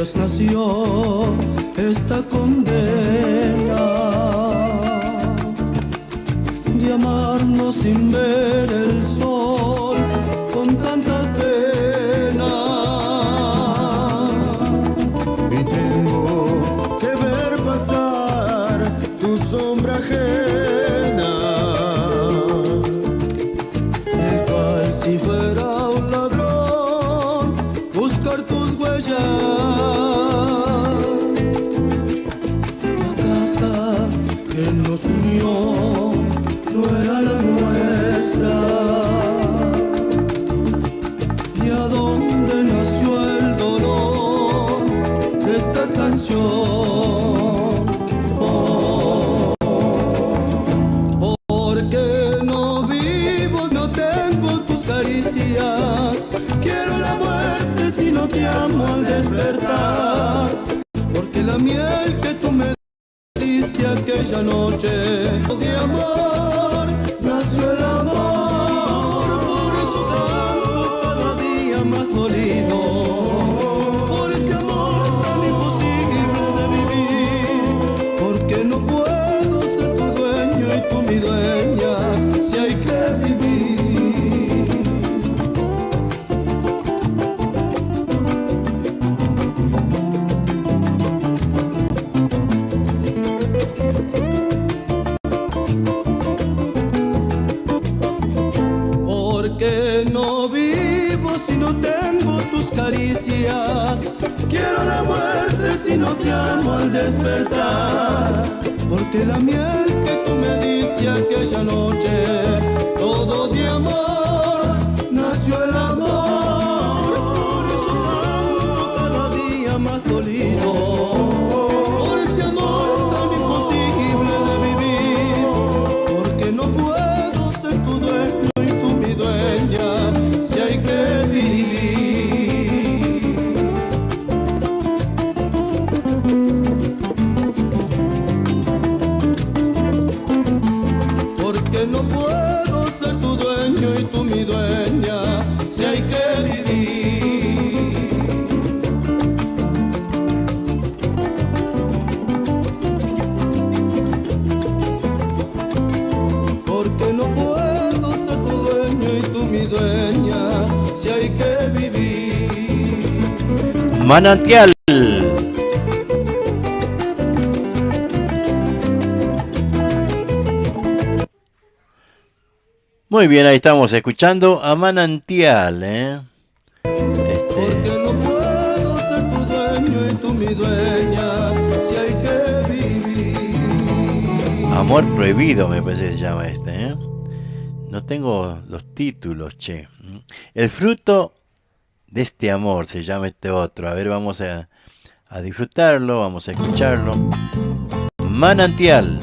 nos nació esta condena de amarnos sin ver el sol con tanta pena. Y tengo que ver pasar tu sombra ajena, el cual si fuera un ladrón buscar tus huellas. La casa que nos unió no era la nuestra. ¿Y a dónde nació el dolor de esta canción? Oh, porque no vivo, no tengo tus caricias. Quiero la muerte si no te amo al despertar. Porque la miel que tú me diste aquella noche de amor, nació el amor. Por eso canto cada día más dolido, por este amor tan imposible de vivir. Porque no puedo ser tu dueño y tú mi dueña, si hay que vivir. Porque no vivo si no tengo tus caricias. Quiero la muerte si no te amo al despertar. Porque la miel que tú me diste aquella noche, todo de amor, nació el amor. Por eso canto cada día más dolido, por este amor tan imposible de vivir. Porque no puedo ser tu dueño y tú mi dueña, si hay que vivir. Porque no puedo ser tu dueño y tú mi dueña, si hay que vivir. Porque no puedo ser tu dueño y tú mi dueña, si hay que vivir. Manantial. Muy bien, ahí estamos escuchando a Manantial, ¿eh? Porque no puedo ser tu dueño y tú mi dueña, si hay que vivir. Amor Prohibido me parece que se llama ¿eh? No tengo los títulos, che. El fruto de este amor se llama este otro. A ver, vamos a disfrutarlo, vamos a escucharlo. Manantial.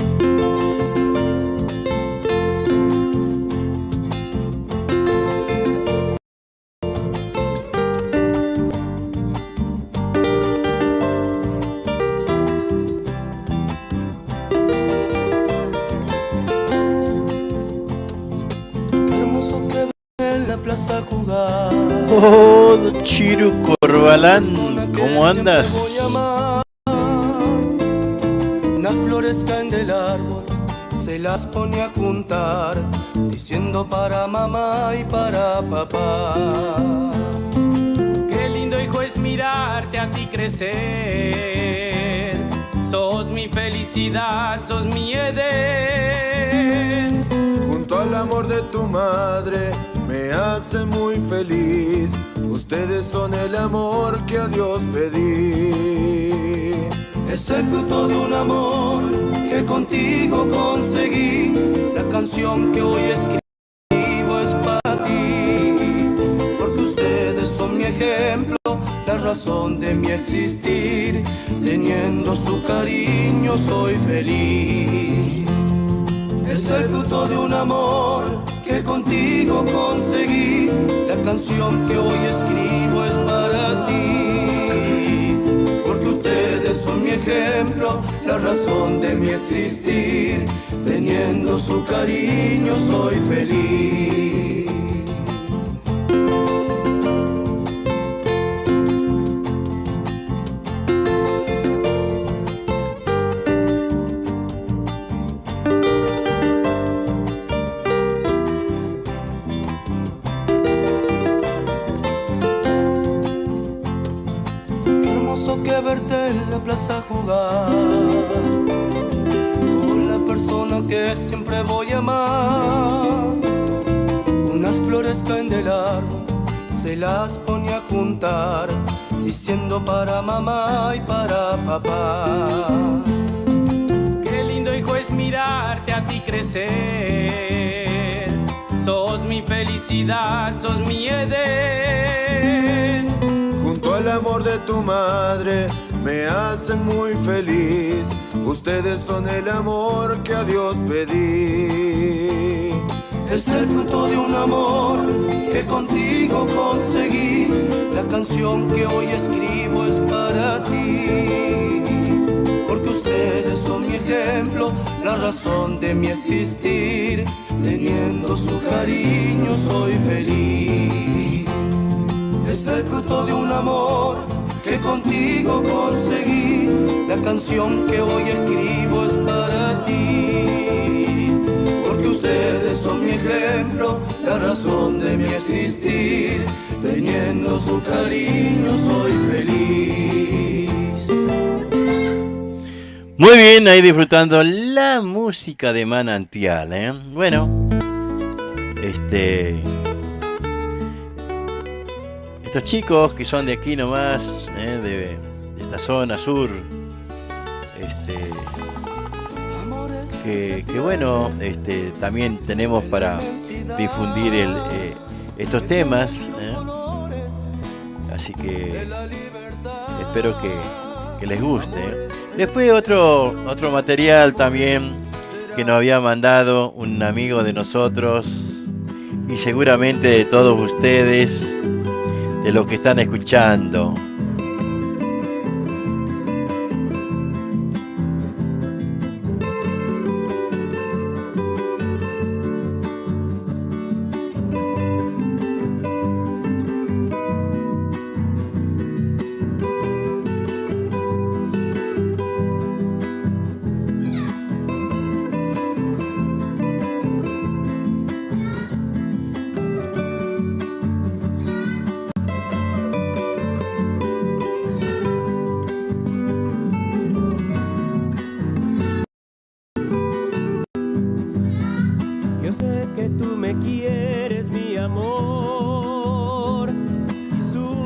A jugar. Oh, Chiru Corbalán, ¿cómo andas? Las flores caen del árbol, se las pone a juntar, diciendo para mamá y para papá. Qué lindo, hijo, es mirarte a ti crecer. Sos mi felicidad, sos mi Edén. Junto al amor de tu madre me hace muy feliz. Ustedes son el amor que a Dios pedí. Es el fruto de un amor que contigo conseguí. La canción que hoy escribo es para ti. Porque ustedes son mi ejemplo, la razón de mi existir. Teniendo su cariño soy feliz. Es el fruto de un amor que contigo conseguí. La canción que hoy escribo es para ti. Porque ustedes son mi ejemplo, la razón de mi existir. Teniendo su cariño soy feliz. persona que siempre voy a amar. Unas flores caen del árbol, se las pone a juntar, diciendo para mamá y para papá. Qué lindo, hijo, es mirarte a ti crecer. Sos mi felicidad, sos mi Edén. Junto al amor de tu madre me hacen muy feliz. Ustedes son el amor que a Dios pedí. Es el fruto de un amor que contigo conseguí. La canción que hoy escribo es para ti, porque ustedes son mi ejemplo, la razón de mi existir. Teniendo su cariño soy feliz. Es el fruto de un amor que contigo conseguí. La canción que hoy escribo es para ti, porque ustedes son mi ejemplo, la razón de mi existir. Teniendo su cariño soy feliz. Muy bien, ahí disfrutando la música de Manantial, ¿eh? Bueno, estos chicos que son de aquí nomás, de esta zona sur, que bueno, también tenemos para difundir estos temas, así que espero que les guste. Después otro material también que nos había mandado un amigo de nosotros y seguramente de todos ustedes, de los que están escuchando.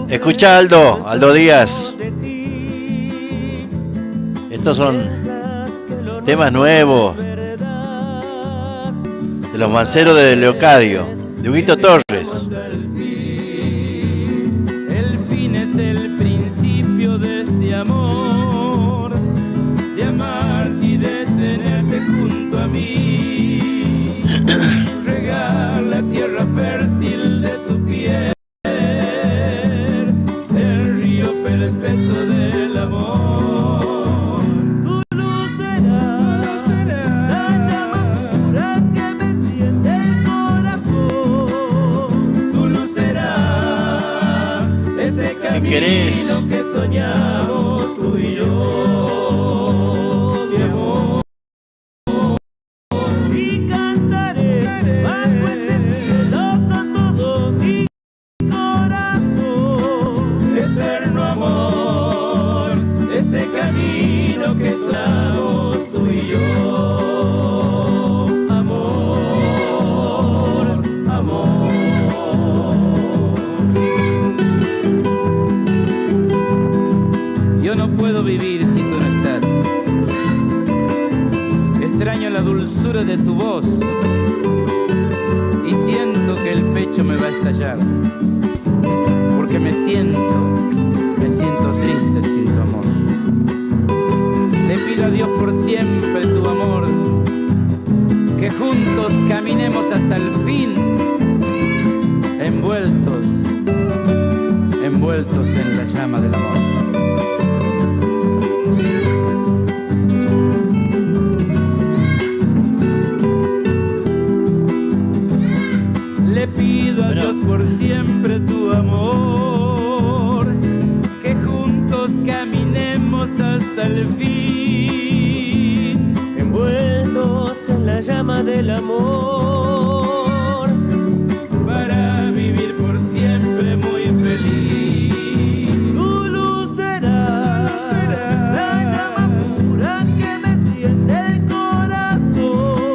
Escucha Aldo Díaz. Estos son temas nuevos de los manceros de Leocadio, de Huguito Torres. El fin es el principio de este amor, de amarte y de tenerte junto a mí. Regar la tierra fértil de tu piel, perpetuo del amor. Tu luz será la llama pura que me enciende el corazón. Tu luz será ese camino que soñamos tú y yo, mi amor. Y cantaré bajo este cielo con todo mi corazón. Eterno amor, ese camino que soñamos tú y yo. Amor, amor. Yo no puedo vivir si tú no estás. Extraño la dulzura de tu voz y siento que el pecho me va a estallar, porque me siento triste sin tu amor. Le pido a Dios por siempre tu amor, que juntos caminemos hasta el fin, envueltos en la llama del amor. Le pido a Dios por siempre tu amor, que juntos caminemos hasta el fin, envueltos en la llama del amor, para vivir por siempre muy feliz. Tu luz será la llama pura que me enciende el corazón.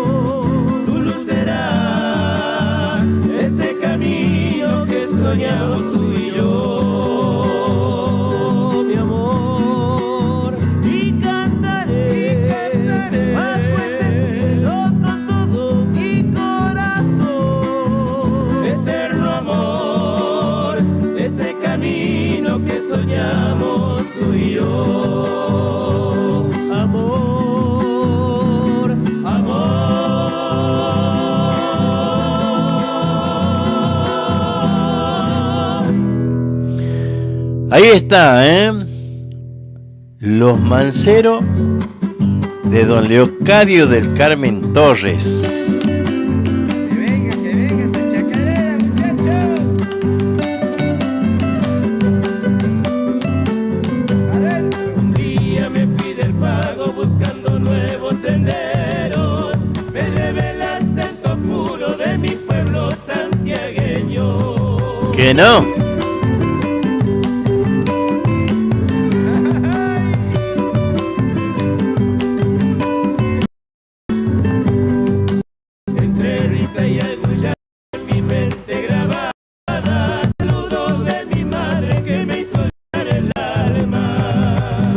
Ahí está, ¿eh? Los Manceros de don Leocadio del Carmen Torres. Que venga esa chacarera, muchachos. Adentro. Un día me fui del pago buscando nuevos senderos. Me llevé el acento puro de mi pueblo santiagueño. ¿Que no? Entre risa y algo ya en mi mente grabada, saludo de mi madre que me hizo llorar el alma.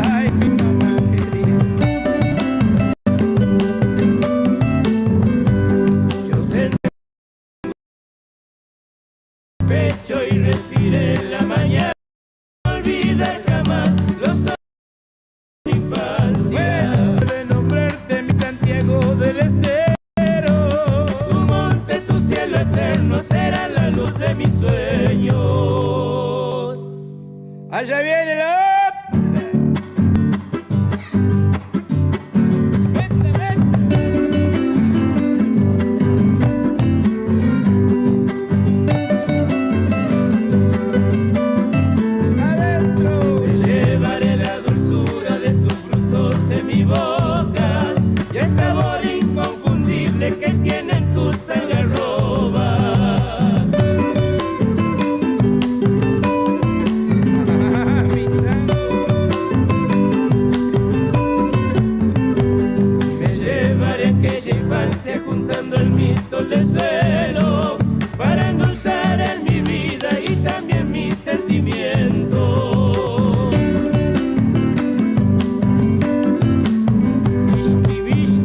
Ay, mi mamá querida. Yo sentí el pecho y respiré en la mañana. No olvidar jamás los años de infancia. De nombrarte mi Santiago del Estero. Tu monte, tu cielo eterno será la luz de mis sueños. Allá viene la... Vente, vente. Adentro. Te llevaré la dulzura de tus frutos en mi boca y el sabor inconfundible que tienen tus algarrobas. Mi tango. Me llevaré aquella infancia juntando el mistol del suelo para endulzar en mi vida y también mis sentimientos. Whisky, whisky.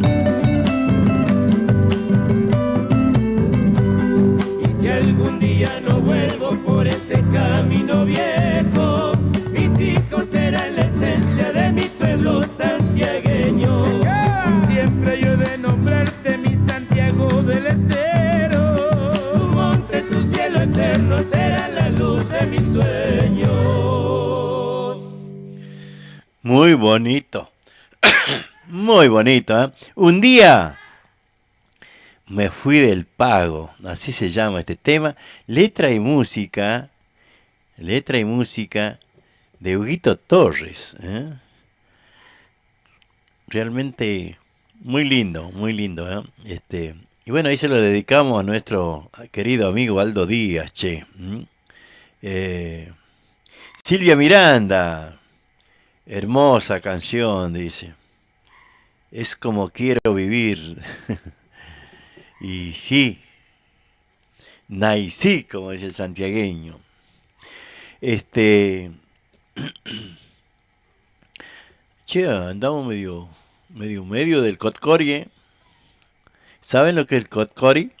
Y si algún día no vuelvo por ese camino viejo, mis hijos serán la esencia de mi pueblo santiagueño. Siempre yo he de nombrarte mi Santiago del Estero. Tu monte, tu cielo eterno será la luz de mis sueños. Muy bonito. Muy bonito, ¿eh? Un día me fui del pago, así se llama este tema. Letra y música de Huguito Torres, ¿eh? Realmente muy lindo, ¿eh? Y bueno, ahí se lo dedicamos a nuestro querido amigo Aldo Díaz, che. Silvia Miranda, hermosa canción, dice. Es como quiero vivir. Y sí, nací, como dice el santiagueño. Che, andamos medio del Cotcori, ¿eh? ¿Saben lo que es el Cotcori?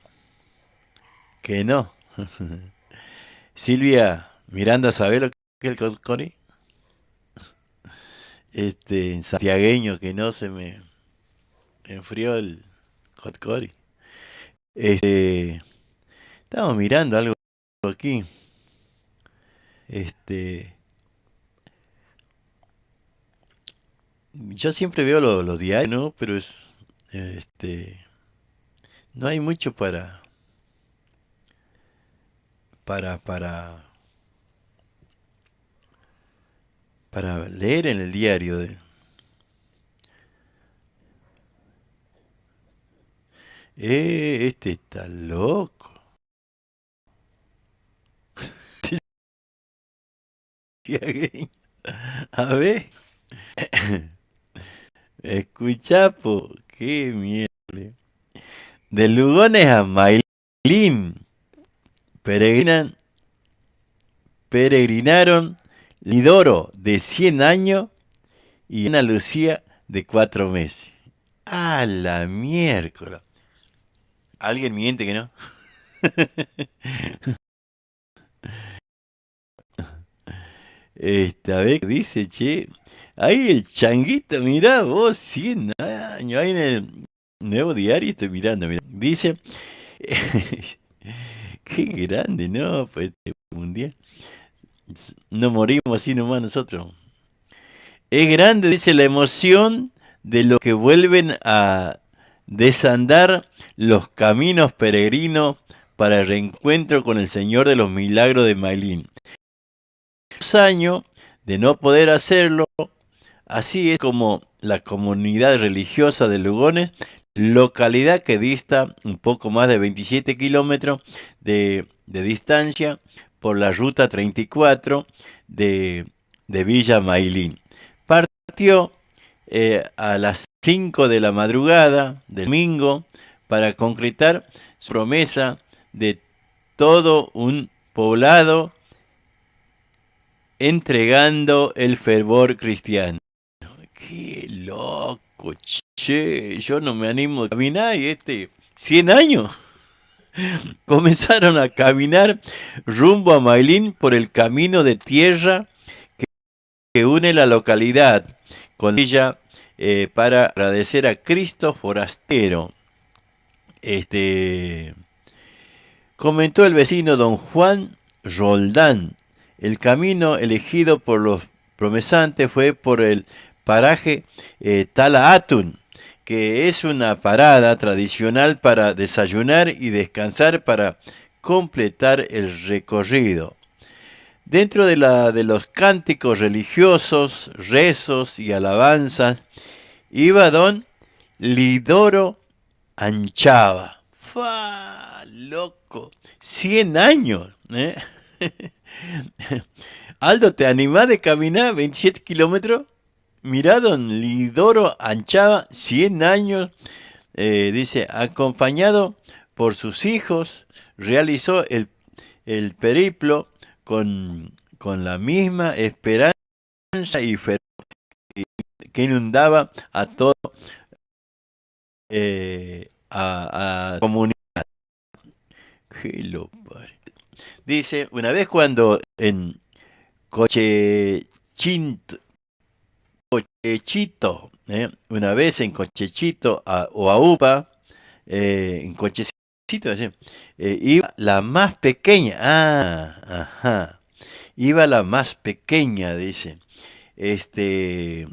Que no. Silvia Miranda, ¿sabe lo que es el Cotcori? En santiagueño que no se me enfrió el Cotcori. Estamos mirando algo aquí. Yo siempre veo los diarios, ¿no? Pero no hay mucho para leer en el diario. Este está loco. A ver. Escuchá, po. Qué mierda. De Lugones a Mailín. Peregrinaron Lidoro de 100 años y Ana Lucía de 4 meses. ¡A la miércoles! ¿Alguien miente que no? A ver qué dice, che. Ahí el changuito, mirá vos, 100 años. Ahí en el Nuevo Diario estoy mirando, mirá. Dice Qué grande, ¿no? Pues este mundial. No morimos así nomás nosotros. Es grande, dice, la emoción de los que vuelven a desandar los caminos peregrinos para el reencuentro con el Señor de los Milagros de Mailín. 2 años de no poder hacerlo, así es como la comunidad religiosa de Lugones, localidad que dista un poco más de 27 kilómetros de distancia por la ruta 34 de Villa Mailín. Partió a las 5 de la madrugada del domingo para concretar su promesa de todo un poblado entregando el fervor cristiano. ¡Qué loco, che! Yo no me animo a caminar y 100 años. Comenzaron a caminar rumbo a Mailín por el camino de tierra que une la localidad con ella para agradecer a Cristo forastero. Comentó el vecino don Juan Roldán. El camino elegido por los promesantes fue por el paraje Tala Atun, que es una parada tradicional para desayunar y descansar para completar el recorrido. Dentro de los cánticos religiosos, rezos y alabanzas, iba don Lidoro Anchava. ¡Fa! ¡Loco! 100 años, ¿eh? Aldo, ¿te animás de caminar 27 kilómetros? Mirá, don Lidoro Anchava, 100 años, dice, acompañado por sus hijos, realizó el periplo con la misma esperanza y fervor que inundaba a todo a la comunidad. Qué lo pare. Dice, una vez cuando en Cochechito, una vez en Cochechito o Aupa, en Cochecito, iba la más pequeña, iba la más pequeña, dice, de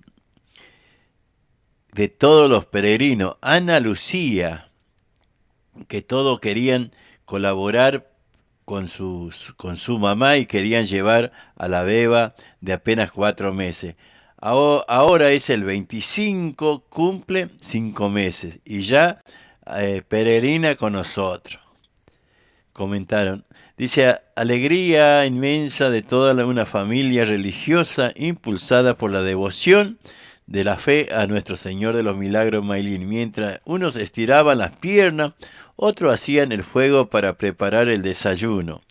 todos los peregrinos, Ana Lucía, que todos querían colaborar con su mamá y querían llevar a la beba de apenas 4 meses. Ahora es el 25, cumple 5 meses y ya peregrina con nosotros. Comentaron. Dice, alegría inmensa de toda una familia religiosa impulsada por la devoción de la fe a nuestro Señor de los Milagros Mailín. Mientras unos estiraban las piernas, otros hacían el fuego para preparar el desayuno.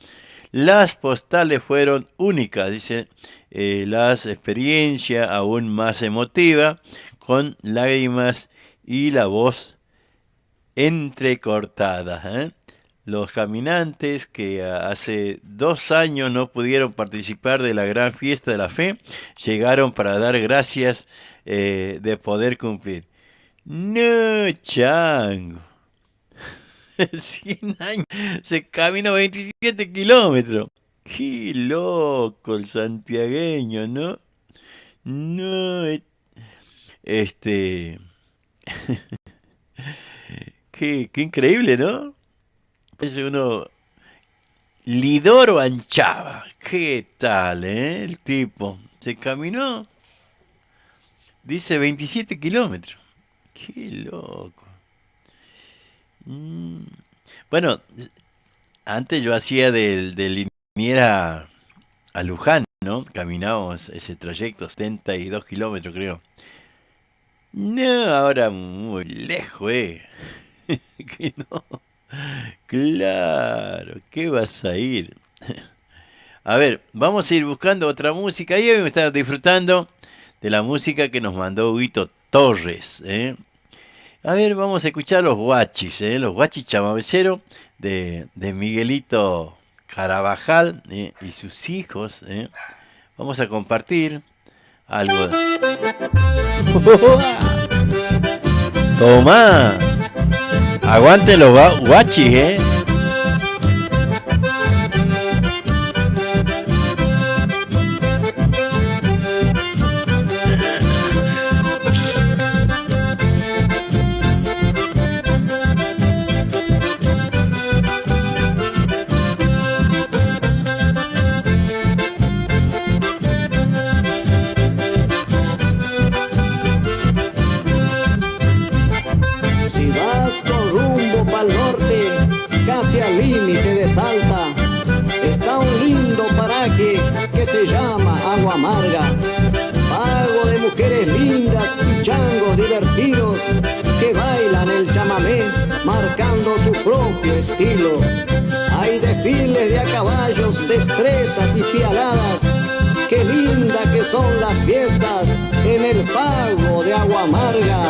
Las postales fueron únicas, dice, las experiencias aún más emotivas, con lágrimas y la voz entrecortada. Los caminantes que hace 2 años no pudieron participar de la gran fiesta de la fe, llegaron para dar gracias de poder cumplir. No, chango. 100 años, se caminó 27 kilómetros. Qué loco el santiagueño, ¿no? No, qué increíble, ¿no? Es uno, Lidoro Anchava, ¿qué tal, el tipo? Se caminó, dice 27 kilómetros. Qué loco. Bueno, antes yo hacía de Liniers a Luján, ¿no? Caminábamos ese trayecto, 72 kilómetros creo. No, ahora muy lejos, que no. Claro, ¿qué vas a ir? A ver, vamos a ir buscando otra música. Ahí me estaba disfrutando de la música que nos mandó Huguito Torres, A ver, vamos a escuchar los guachis, los guachis chamameceros de Miguelito Carabajal y sus hijos. Vamos a compartir algo. ¡Toma! Aguante los guachis, mujeres lindas y changos divertidos que bailan el chamamé marcando su propio estilo. Hay desfiles de a caballos, destrezas y pialadas. Qué linda que son las fiestas en el pago de Agua Amarga.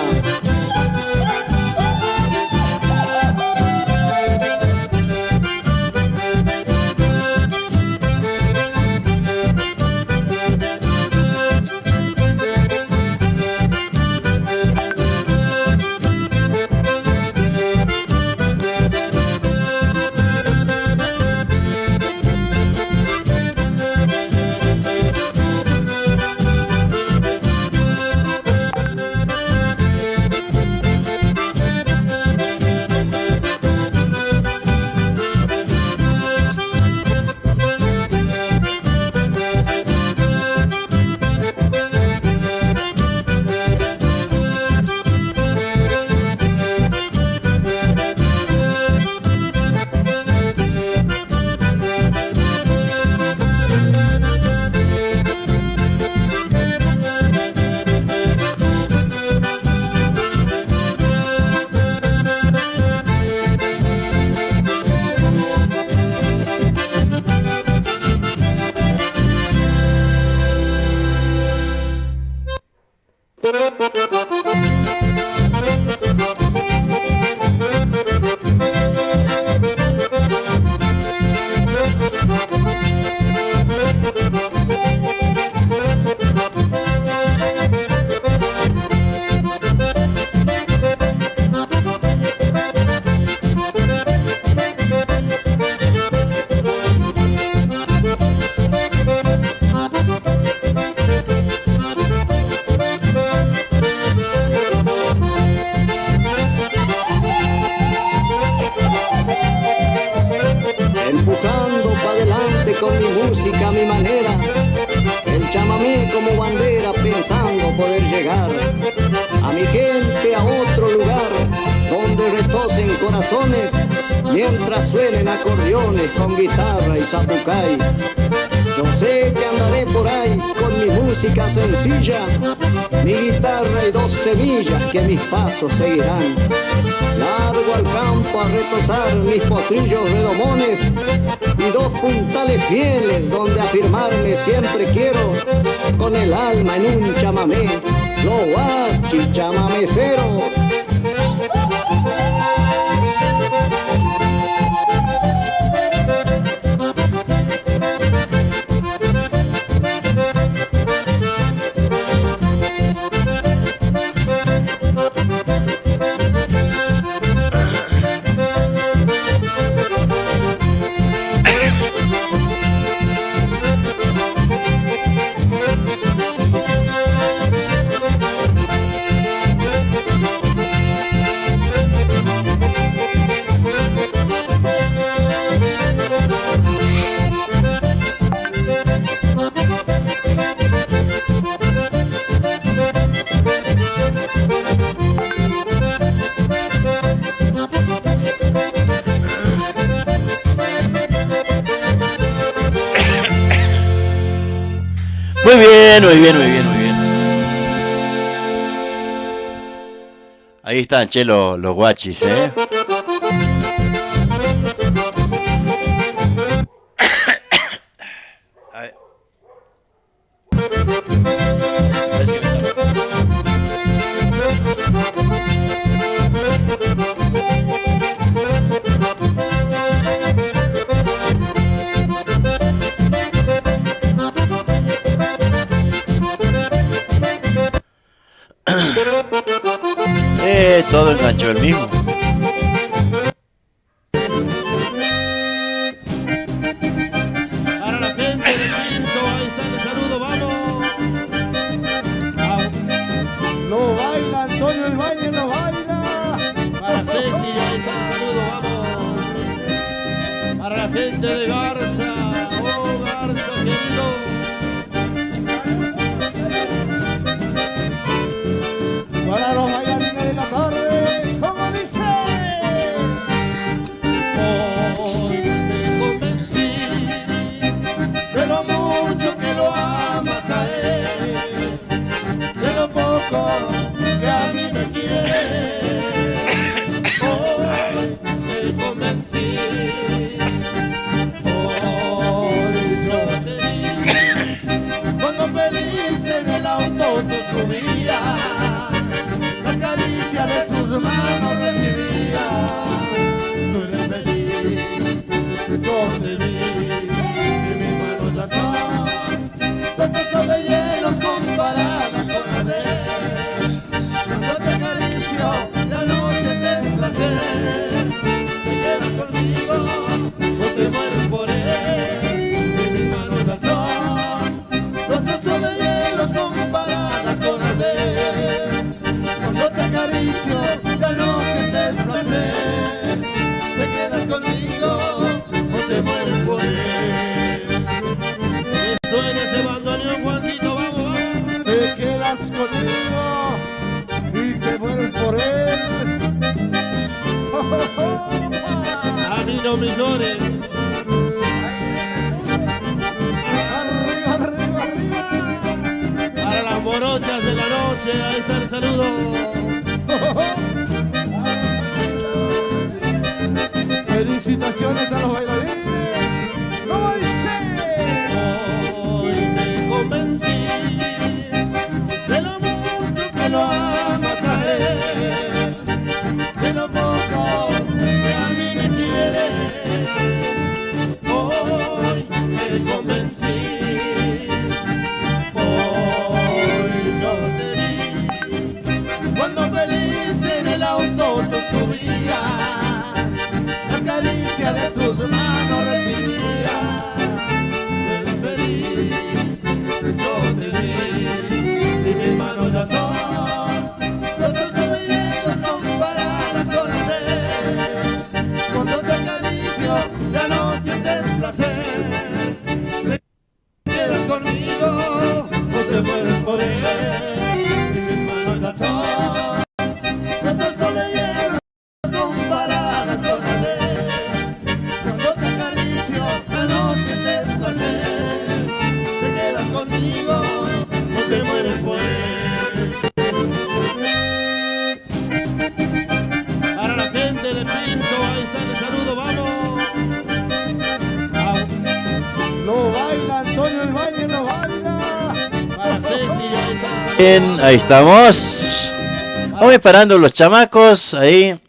Mientras suenen acordeones con guitarra y zapucay. Yo sé que andaré por ahí con mi música sencilla, mi guitarra y 2 semillas que mis pasos seguirán. Largo al campo a retozar mis potrillos redomones y 2 puntales fieles donde afirmarme siempre quiero, con el alma en un chamamé, los guachis chamameceros. Muy bien, muy bien, muy bien, muy bien. Ahí están, che, los guachis, ¿eh? Todo enganchó el mismo. Para la gente de Quinto, ahí está el saludo, vamos. Lo baila Antonio el baile, lo baila. Para Ceci, ahí está el saludo, vamos. Para la gente de Garza, oh Garza querido. Para los bailarines de la tarde, ¿cómo dice? poco que a mí me quiere. Hoy me convencí. Hoy yo te vi. Cuando feliz en el auto tú subías, las caricias de sus manos recibía. Tú eres feliz, yo te vi, y mis manos ya son petazos de hielos comparadas con la de él. Cuando te acaricio, ya no sientes placer. Te quedas conmigo, o te mueres por él, y mis manos ya son petazos de hielos comparadas con la de él. Cuando te acaricio, ya no sientes placer. Te quedas conmigo o te mueres por él. Que suene ese bandoneón, Juancito, vamos, vamos. Te quedas conmigo y te mueres por él. A mí no me llores. Arriba, arriba, arriba. Para las morochas de la noche, ahí está el saludo. Felicitaciones a los bailarines. ¿Cómo dice? Hoy me convencí de lo mucho que lo amas a él, de lo poco que a mí me quiere. Hoy me convencí. Hoy yo te vi. Cuando feliz en el auto tú subías, caricia de sus manos recibía. Feliz, yo te vi, y mis manos ya son los trozos de hielos comparadas con las de él. Cuando te acaricio, ya no sientes placer. Te quedas conmigo, o te mueres por él, y mis manos ya son los trozos de hielos comparadas con las de él. Cuando te acaricio, ya no sientes placer. Te quedas conmigo o te mueres por él. Para la gente de Pinto, ahí está el saludo, vamos. Lo baila Antonio el Valle, lo baila. Para Ceci, ahí está el saludo. Bien, ahí estamos. Vamos parando los chamacos ahí.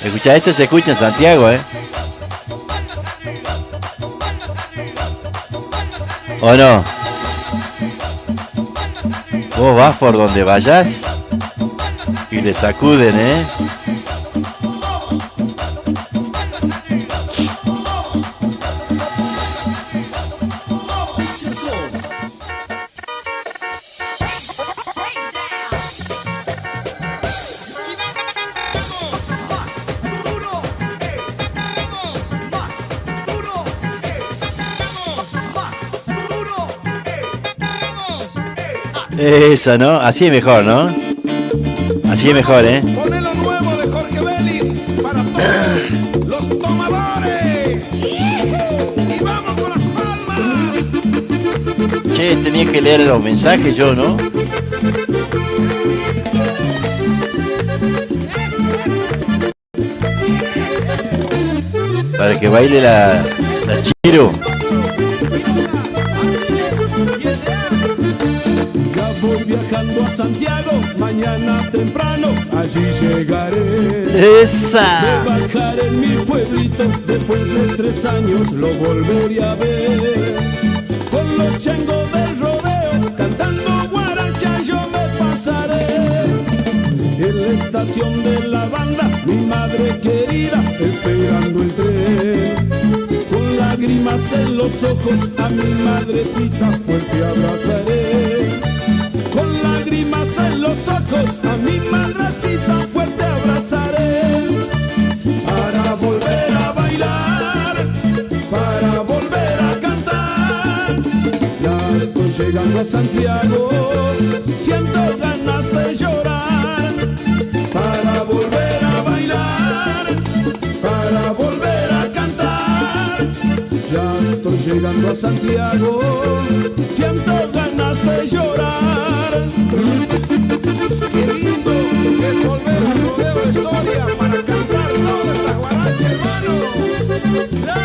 Escucha, esto se escucha en Santiago, ¿o no? Vos vas por donde vayas y le sacuden, Eso, ¿no? Así es mejor, ¿no? Así es mejor, Pone lo nuevo de Jorge Vélez para todos los tomadores. Y vamos con las palmas. Che, tenía que leer los mensajes yo, ¿no? Para que baile la Chiro. Voy viajando a Santiago, mañana temprano, allí llegaré. ¡Esa! De bajar en mi pueblito, después de 3 años lo volveré a ver. Con los changos del rodeo, cantando guaracha yo me pasaré. En la estación de la banda, mi madre querida, esperando el tren. Con lágrimas en los ojos, a mi madrecita fuerte abrazaré. Con lágrimas en los ojos, a mi madrecita fuerte abrazaré. Para volver a bailar, para volver a cantar. Ya estoy llegando a Santiago, siento ganas de llorar. Para volver a bailar, para volver a cantar. Ya estoy llegando a Santiago,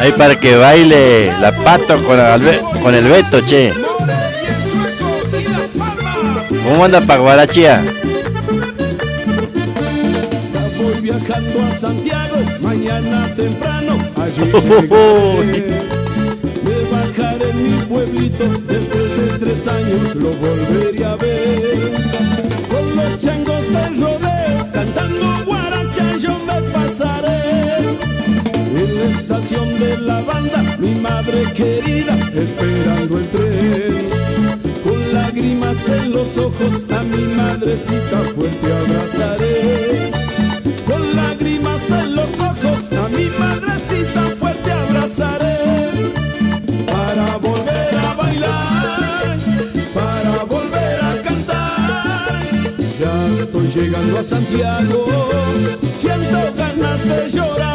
Ahí para que baile la Pato con el Beto, che. ¿Cómo anda pa' Guarachía? Voy viajando a Santiago, mañana temprano, allí llegaré. Me bajaré en mi pueblito, después de 3 años lo volveré a ver. Con los changos del rodeo, cantando guaracha yo me pasaré. En la estación de la banda, mi madre querida, esperando el tren. Con lágrimas en los ojos, a mi madrecita fuerte abrazaré. Con lágrimas en los ojos, a mi madrecita fuerte abrazaré. Para volver a bailar, para volver a cantar. Ya estoy llegando a Santiago, siento ganas de llorar.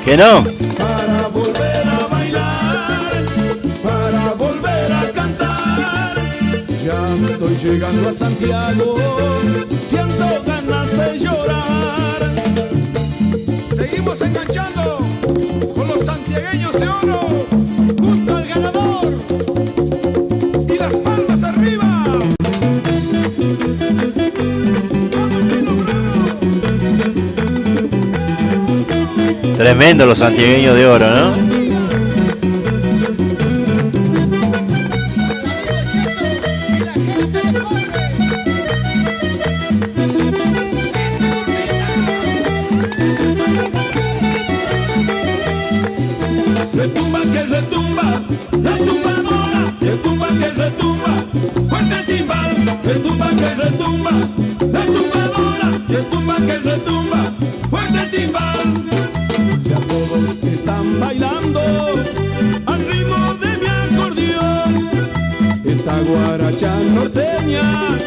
¿Que no? Para volver a bailar, para volver a cantar. Ya estoy llegando a Santiago, siento ganas de llorar. Seguimos enganchando con los santiagueños de oro, junto al ganador. Y las palmas arriba. Tremendo los santiagueños de oro, ¿no? Retumba que retumba, la tumbadora, retumba que retumba, fuerte el timbal, retumba que retumba, la tumbadora, retumba que retumba, fuerte el timbal. Ya todos están bailando al ritmo de mi acordeón, esta guaracha norteña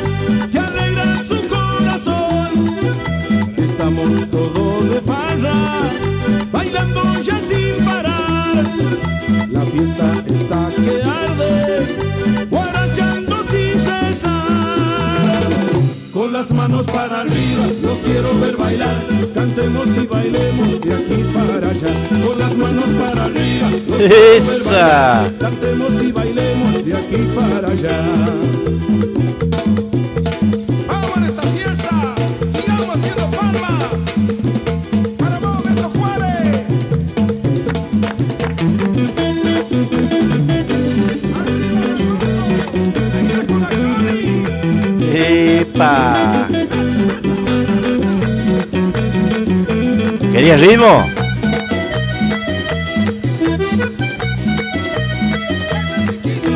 que alegra su corazón. Estamos todos de farra, bailando ya sin parar. La fiesta está que arde, guarachando sin cesar. Con las manos para arriba, los quiero ver bailar. Cantemos y bailemos de aquí para allá. Con las manos para arriba, los quiero ver bailar. Cantemos y bailemos de aquí para allá. ¡Vamos en esta fiesta! ¡Sigamos haciendo palmas! ¡Para vos, Beto Juárez! ¡Epa! ¿Querías ritmo?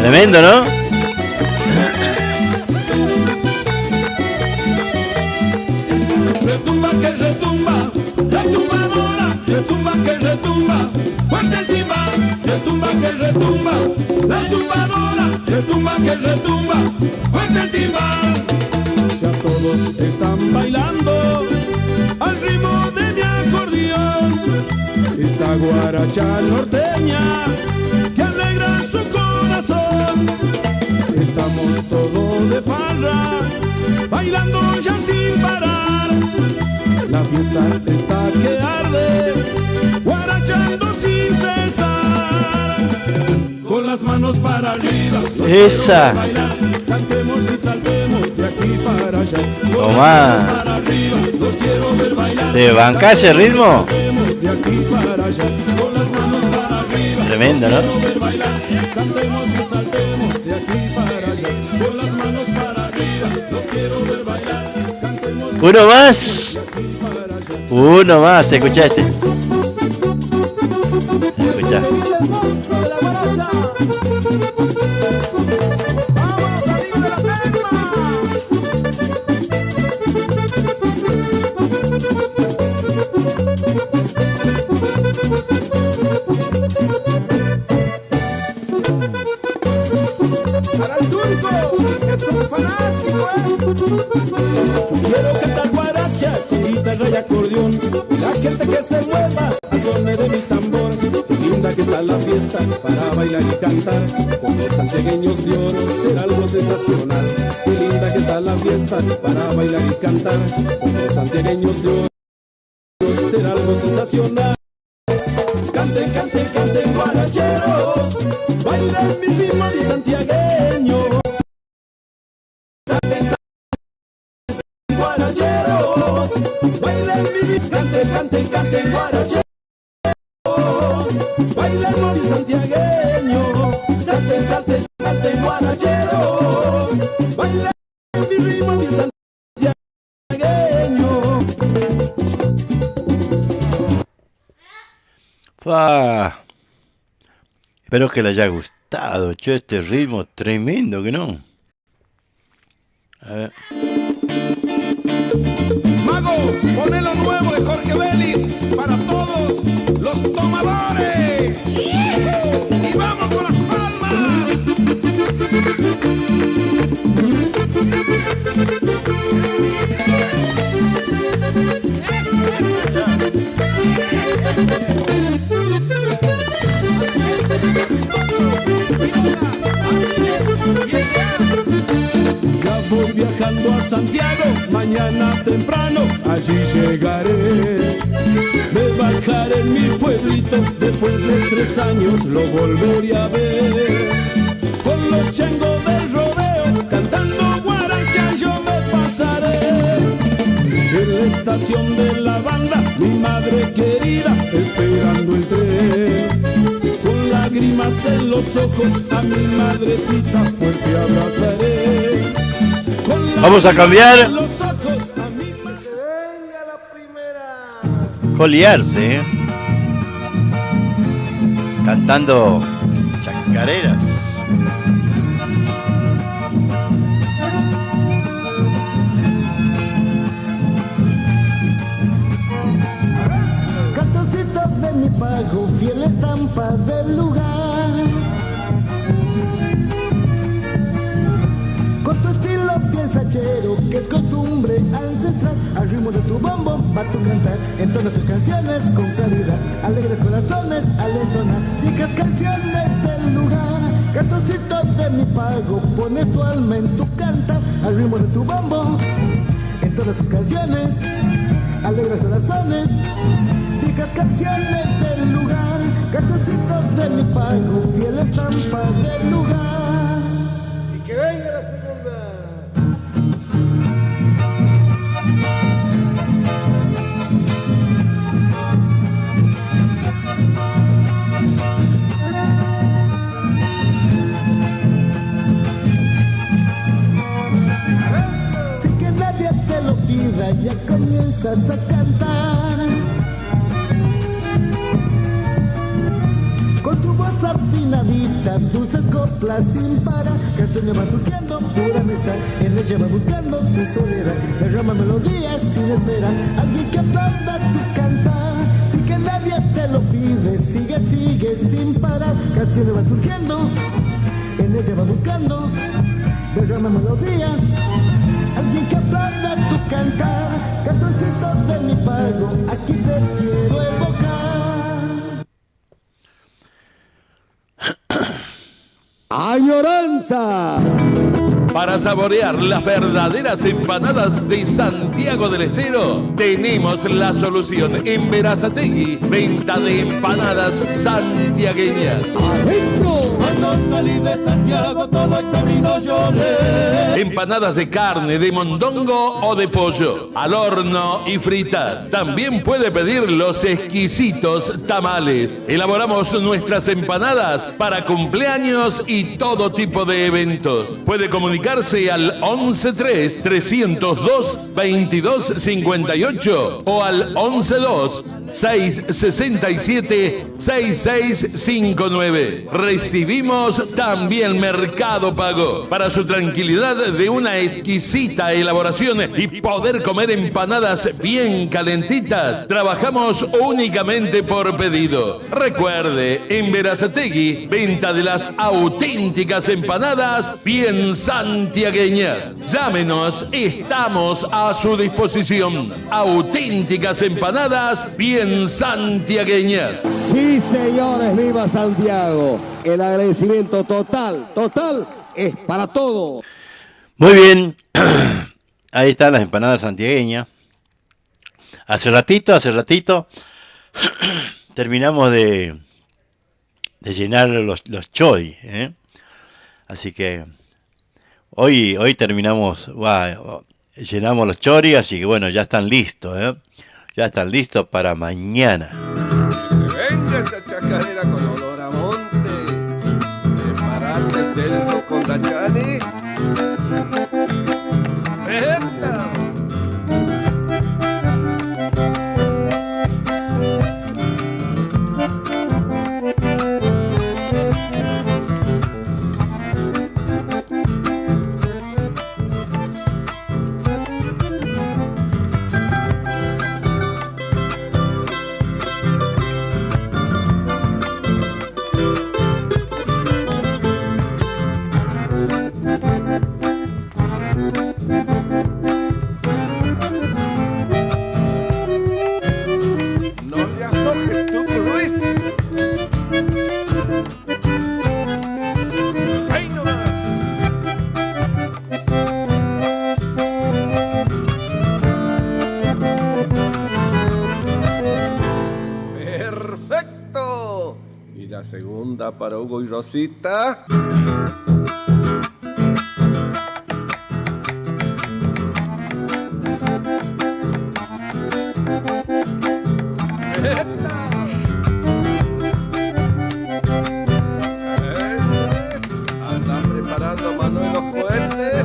Tremendo, ¿no? Retumba que retumba, la tumbadora, retumba que retumba, fuerte el timbal, retumba que retumba, la tumbadora, retumba que retumba, fuerte el timbal. Ya todos están bailando al ritmo de mi acordeón, esta guaracha norteña que alegra su corazón. Estamos todos de farra, bailando ya sin parar. La fiesta está que arde, guarachando sin cesar. Con las manos para arriba, los ¡esa! quiero ver bailar. Cantemos y saltemos de aquí para allá. Con Tomá. las manos para arriba, los quiero ver bailar. ¿Te banca ese ritmo? Saltemos de aquí para allá. Con las manos para arriba, Tremendo, ¿no? los quiero ver bailar. Cantemos y saltemos de aquí para allá. Con las manos para arriba, los quiero ver bailar. Cantemos y ¿Uno más? de aquí para allá. Uno más, escucha este. Escucha. Para el turco, que es un fanático, quiero cantar guaracha con guitarra y acordeón. La gente que se mueva al son de mi tambor. Qué linda que está la fiesta para bailar y cantar. Con los santiagueños de oro será algo sensacional. Qué linda que está la fiesta para bailar y cantar. Con los santiagueños de oro será algo sensacional. canten, canten, canten guaracheros, bailen mi ritmo de santiagueños. Canten, canten guaracheros, bailen mi ritmo, canten, canten, canten guaracheros, bailen mi santiagueños. Salten, salten, salten guaracheros, bailen mi ritmo de santiagueños. Espero que le haya gustado, che, este ritmo tremendo, ¿que no? A ver. Mago, poné lo nuevo de Jorge Vélez para todos los tomadores. Y vamos con las palmas. Ya voy viajando a Santiago, mañana temprano allí llegaré. Me bajaré en mi pueblito, después de 3 años lo volveré a ver. Con los changos del rodeo, cantando guaracha yo me pasaré. En la estación de la banda, mi madre querida, esperando el tren. Con lágrimas en los ojos, a mi madrecita fuerte abrazaré. Vamos a cambiar. Colearse, cantando chacareras. Cartoncitos de mi pago, fiel estampa del lugar. Con tu estilo bien sachero, que es costumbre ancestral, al ritmo de tu bombo va tu cantar, entona tus canciones con claridad, alegres corazones al entonar, viejas canciones del lugar. Cartoncitos de mi pago, pones tu alma en tu canta, al ritmo de tu bombo, entona tus canciones, alegres corazones, viejas canciones del lugar. Cartoncitos de mi pago, fiel estampa del lugar. Y que venga la segunda. Sin que nadie te lo pida, ya comienzas a cantar. Con tu voz afinadita, dulces coplas sin parar, canciones van surgiendo, pura amistad, en ella va buscando tu soledad, derrama melodías sin esperar, alguien que aplauda tu cantar, sin que nadie te lo pide, sigue, sigue sin parar, canciones van surgiendo, en ella va buscando, derrama melodías, alguien que aplauda tu cantar, cartoncitos de mi pago, aquí te quiero evocar. ¡Añoranza! Para saborear las verdaderas empanadas de Santiago del Estero, tenemos la solución en Berazategui. Venta de empanadas santiagueñas. ¡Adentro! Cuando salí de Santiago todo el camino lloré. Empanadas de carne, de mondongo o de pollo, al horno y fritas. También puede pedir los exquisitos tamales. Elaboramos nuestras empanadas para cumpleaños y todo tipo de eventos. Puede comunicarse al 113 302 2258 o al 112 667 6659. Recibimos también Mercado Pago para su tranquilidad de una exquisita elaboración y poder comer empanadas bien calentitas. Trabajamos únicamente por pedido. Recuerde, en Berazategui, venta de las auténticas empanadas bien santiagueñas. Llámenos, estamos a su disposición. Auténticas empanadas bien santiagueñas. Sí, señores, viva Santiago. El agradecimiento total es para todos. Muy bien, ahí están las empanadas santiagueñas. Hace ratito, terminamos de llenar los chori, ¿eh? Así que hoy terminamos, llenamos los chori, así que bueno, ya están listos, ¿eh? Ya están listos para mañana. Que se venga esa chacarera con olor a monte. Prepararle Celso con Dachani. ¡Esta! Segunda para Hugo y Rosita. Eso es. Anda preparando Manuel los cohetes.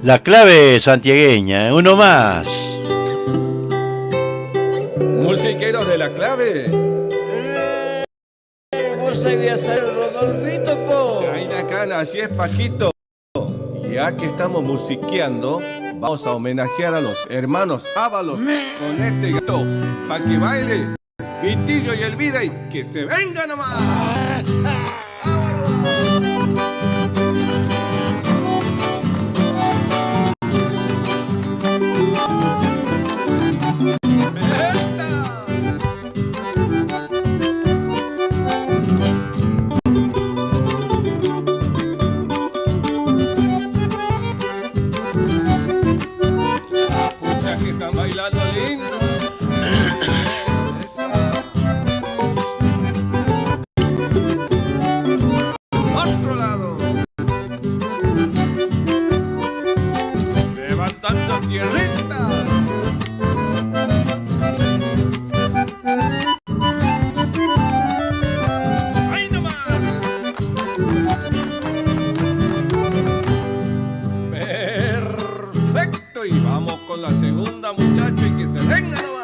La clave santiagueña, uno más. Musiqueros de la clave. Vos sabías ser Rodolfito, po. Chaina Cana, así es, Paquito. Ya que estamos musiqueando, vamos a homenajear a los hermanos Ábalos con este gato, para que baile Vitillo y Elvira y que se venga nomás. Bailando lindo. Otro lado. Levantando tierrita. Ahí nomás. Perfecto. Y vamos con la segunda, muchacho, y que se venga nomás.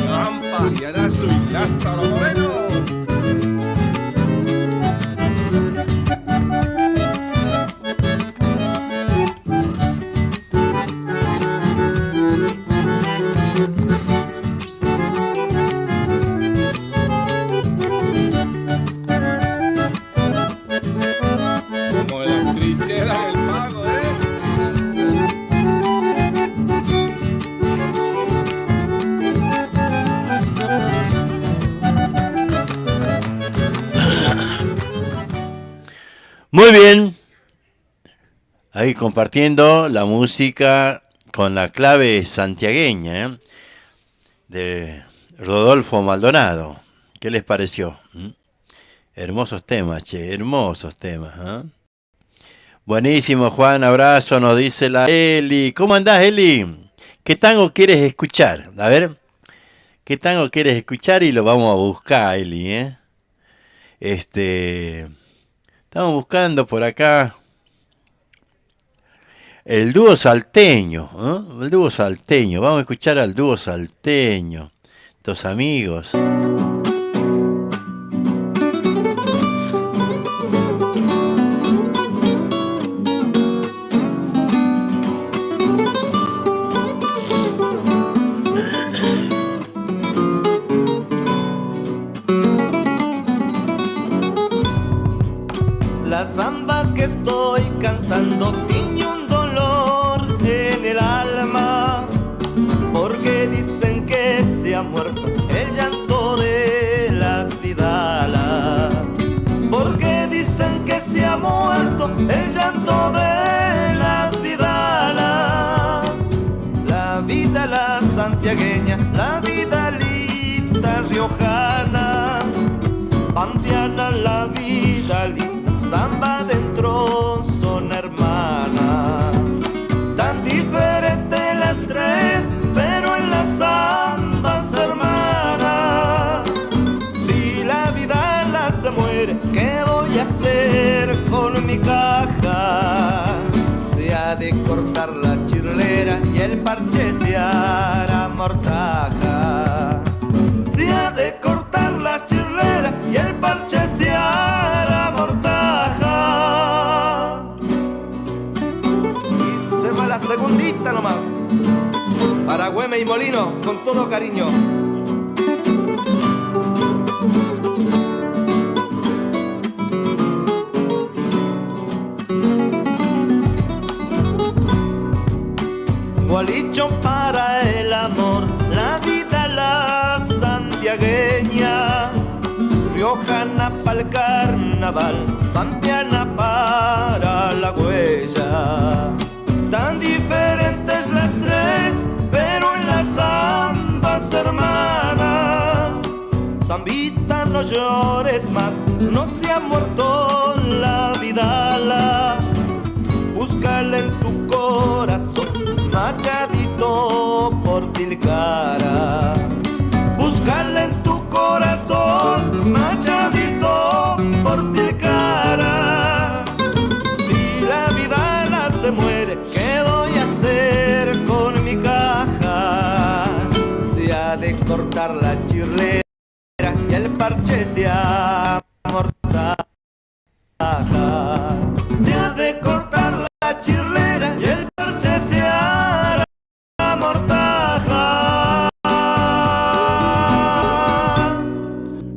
Lampa, Yarazo y Lázaro Moreno. Muy bien, ahí compartiendo la música con la clave santiagueña, ¿eh? De Rodolfo Maldonado. ¿Qué les pareció? Hermosos temas, che, hermosos temas. ¿Eh? Buenísimo, Juan, abrazo, nos dice la Eli. ¿Cómo andás, Eli? ¿Qué tango quieres escuchar? A ver, ¿qué tango quieres escuchar? Y lo vamos a buscar, Eli, ¿eh? Estamos buscando por acá. El dúo salteño, ¿eh? El dúo salteño. Vamos a escuchar al dúo salteño. Estos amigos. La samba que estoy cantando tiene un dolor en el alma, porque dicen que se ha muerto el llanto de las vidalas, porque dicen que se ha muerto el llanto de las vidalas. La vidala santiagueña, la vidalita riojana, pampeana la vidalita, samba dentro son hermanas, tan diferentes las tres, pero en las zambas hermanas. Si la vida la se muere, ¿qué voy a hacer con mi caja? Se ha de cortar la chirlera y el parche se hará mortaja. Se ha de cortar la chirlera y el parche se hará mortaja. Y se va la segundita nomás, para Güeme y Molino, con todo cariño. Gualicho para el amor, la vida la santiagueña, riojana pa'l carnaval, pampeana para la huella. Tan diferentes las tres, pero en las zambas hermanas. Zambita, no llores más, no se ha muerto la vidala. Búscala en tu corazón, machadito por Tilcara. Búscala en tu corazón, machadito por Tilcara. Si la vidala se muere, ¿qué voy a hacer con mi caja? Se ha de cortar la chirlera y el parche se ha mortaja. Se ha de cortar la chirlera y el parche se hará mortaja.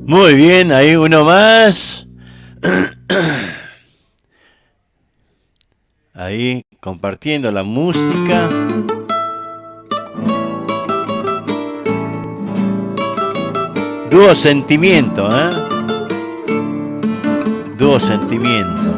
Muy bien, ahí uno más. Ahí compartiendo la música. Dúo Sentimiento, ¿eh? Dúo Sentimiento.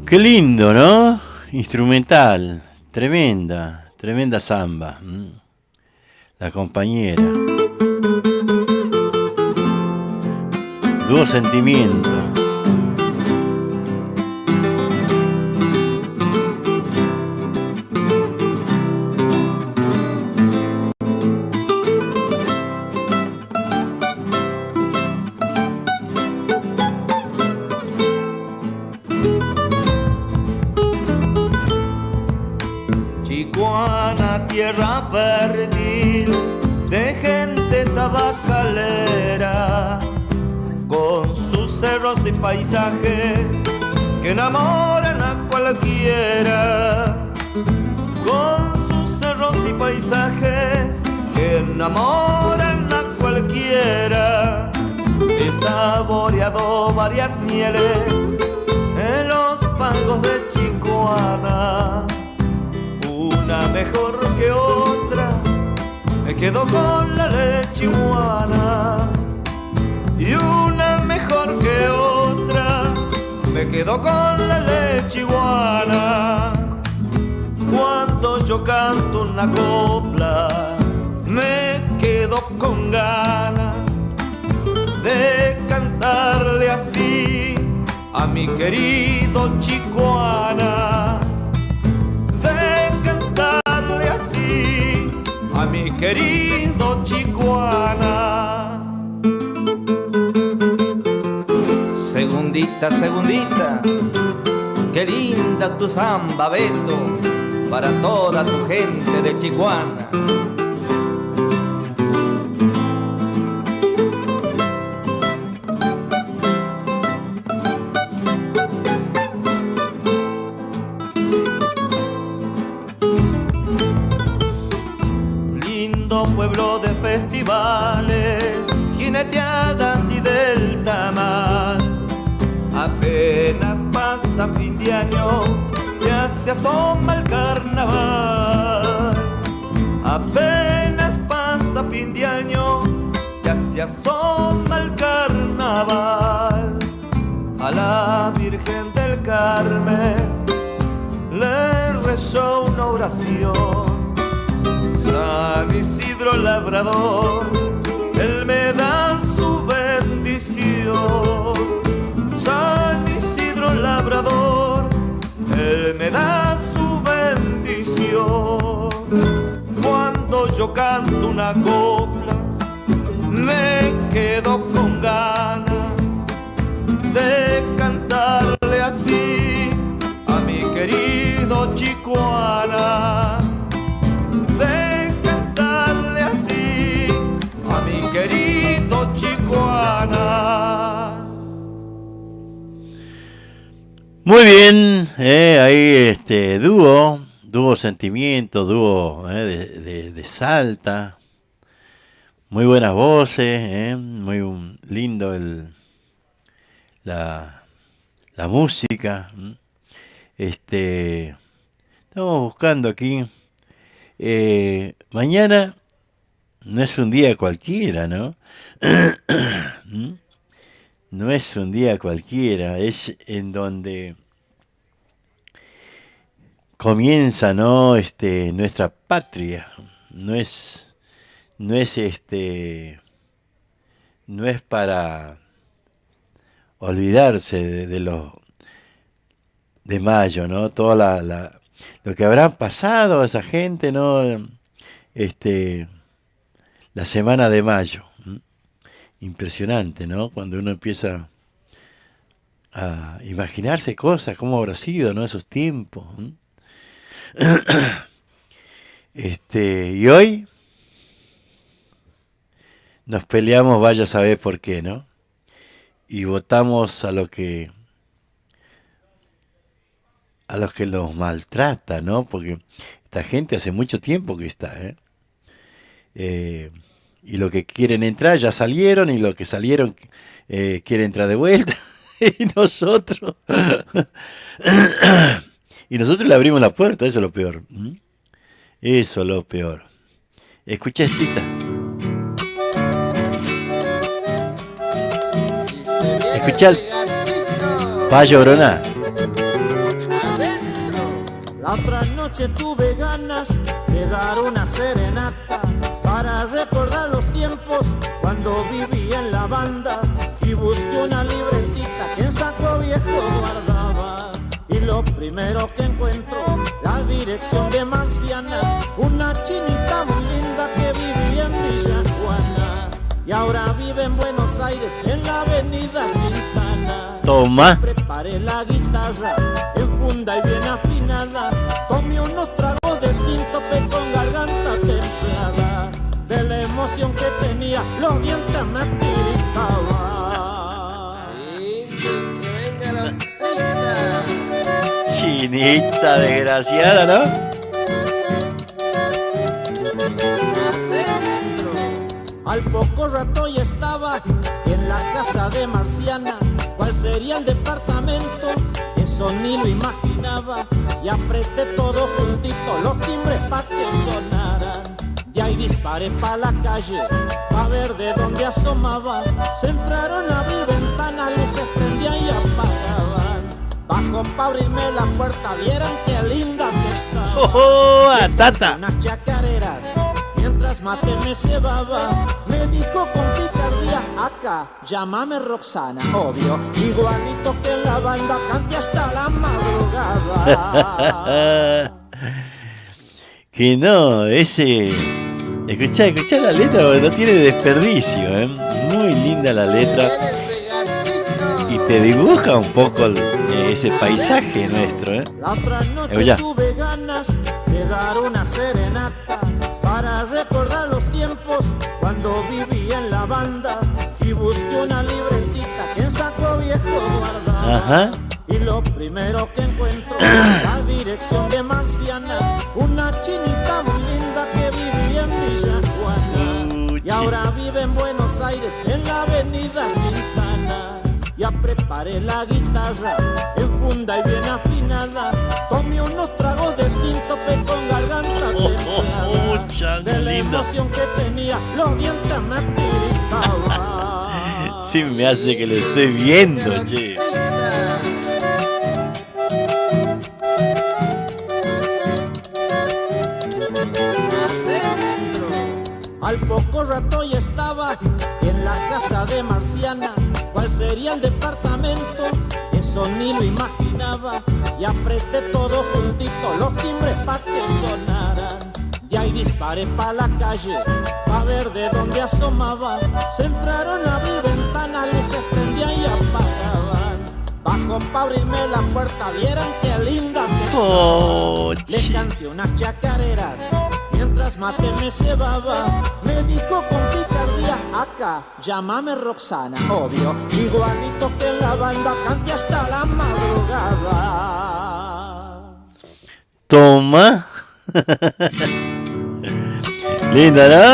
Qué lindo, ¿no? Instrumental, tremenda, tremenda samba. La compañera. Dúo Sentimiento. Chicuana, tierra fértil de gente tabacalera, con sus cerros y paisajes que enamoran a cualquiera, con sus cerros y paisajes que enamoran a cualquiera. He saboreado varias mieles en los pagos de Chicuana, una mejor que otra, me quedo con la lechiguana. Y una mejor que otra, me quedo con la lechiguana. Cuando yo canto una copla, me quedo con ganas de cantarle así a mi querido Chicuana, de cantarle así a mi querido Chicuana. Segundita, segundita, qué linda tu samba, Beto, para toda tu gente de Chicuana. Lindo pueblo de festivales, jineteadas y del tamal. Apenas pasa fin de año, ya se asoma el carnaval. Apenas pasa fin de año, ya se asoma el carnaval. A la Virgen del Carmen le rezó una oración. San Isidro Labrador, él me da su bendición. San Isidro Labrador, él me da su bendición. Cuando yo canto una copla, me quedo con ganas de cantarle así a mi querido Chicuana, de cantarle así a mi querido Chicuana. Muy bien, ahí dúo Sentimiento, dúo de Salta, muy buenas voces, muy lindo la música. Estamos buscando aquí, mañana no es un día cualquiera, ¿no? No es un día cualquiera, es en donde comienza, ¿no? Nuestra patria. No es para olvidarse de los de mayo, ¿no? Todo lo que habrán pasado a esa gente, ¿no? La semana de mayo. Impresionante, ¿no? Cuando uno empieza a imaginarse cosas, cómo habrá sido, ¿no? Esos tiempos. Y hoy nos peleamos, vaya a saber por qué, ¿no? Y votamos a los que nos maltrata, ¿no? Porque esta gente hace mucho tiempo que está, y los que quieren entrar ya salieron, y los que salieron quieren entrar de vuelta. Y nosotros le abrimos la puerta, eso es lo peor. Eso es lo peor. Escucha estita. Escucha el Payo Broná. La otra noche tuve ganas de dar una serenata para recordar los tiempos cuando viví en la banda y busqué una libretita que en saco viejo guardaba. Y lo primero que encuentro, la dirección de Marciana, una chinita muy linda que vivía en Villa Juana y ahora vive en Buenos Aires en la avenida Quintana. Toma. Preparé la guitarra en funda y bien afinada, tomé unos tragos de tinto con garganta templada, de la emoción que tenía los dientes me tiricaban. Chinita desgraciada, ¿no? Al poco rato ya estaba en la casa de Marciana. ¿Cuál sería el departamento? Eso ni lo imaginaba. Y apreté todo juntito, los timbres pa' que sonaran. Y ahí disparé pa' la calle, pa' ver de dónde asomaba. Se entraron a abrir ventanas, luces prendían y apagaban. Bajo pa' abrirme la puerta, vieran qué linda que estaba. ¡Oh, atata! Unas chacareras, mientras mate me cebaba, me dijo con picardía, acá, llámame Roxana, obvio, igualito que en la banda, cante hasta la madrugada. Que no, ese... Escuchá la letra, no tiene desperdicio, ¿eh? Muy linda la letra. Y te dibuja un poco ese paisaje nuestro, ¿eh? La otra noche tuve ganas de dar una serenata para recordar los tiempos cuando viví en la banda y busqué una libretita que en saco viejo guardaba. Ajá. Y lo primero que encuentro, la dirección de Marciana, una chinita muy linda que vivía en Villa Juana y ahora vive en Buenos Aires en la avenida Quintana. Ya preparé la guitarra en funda y bien afinada, tomé unos tragos de tinto con garganta templada, de la emoción que tenía los dientes me tiricaban. Sí me hace que lo estoy viendo, che. Al poco rato ya estaba en la casa de Marciana. ¿Cuál sería el departamento? Eso ni lo imaginaba. Y apreté todo juntito, los timbres pa' que sonaran. Y ahí disparé pa' la calle, pa' ver de dónde asomaba. Se entraron a abrir ventanas, luces prendían y apagaban. Bajo pa' abrirme la puerta, vieran qué linda que estaba. Le canté unas chacareras, mientras mate me cebaba, me dijo con picardía, acá, llámame Roxana, obvio, igualito que en la banda, cante hasta la madrugada. Toma. Linda, ¿no?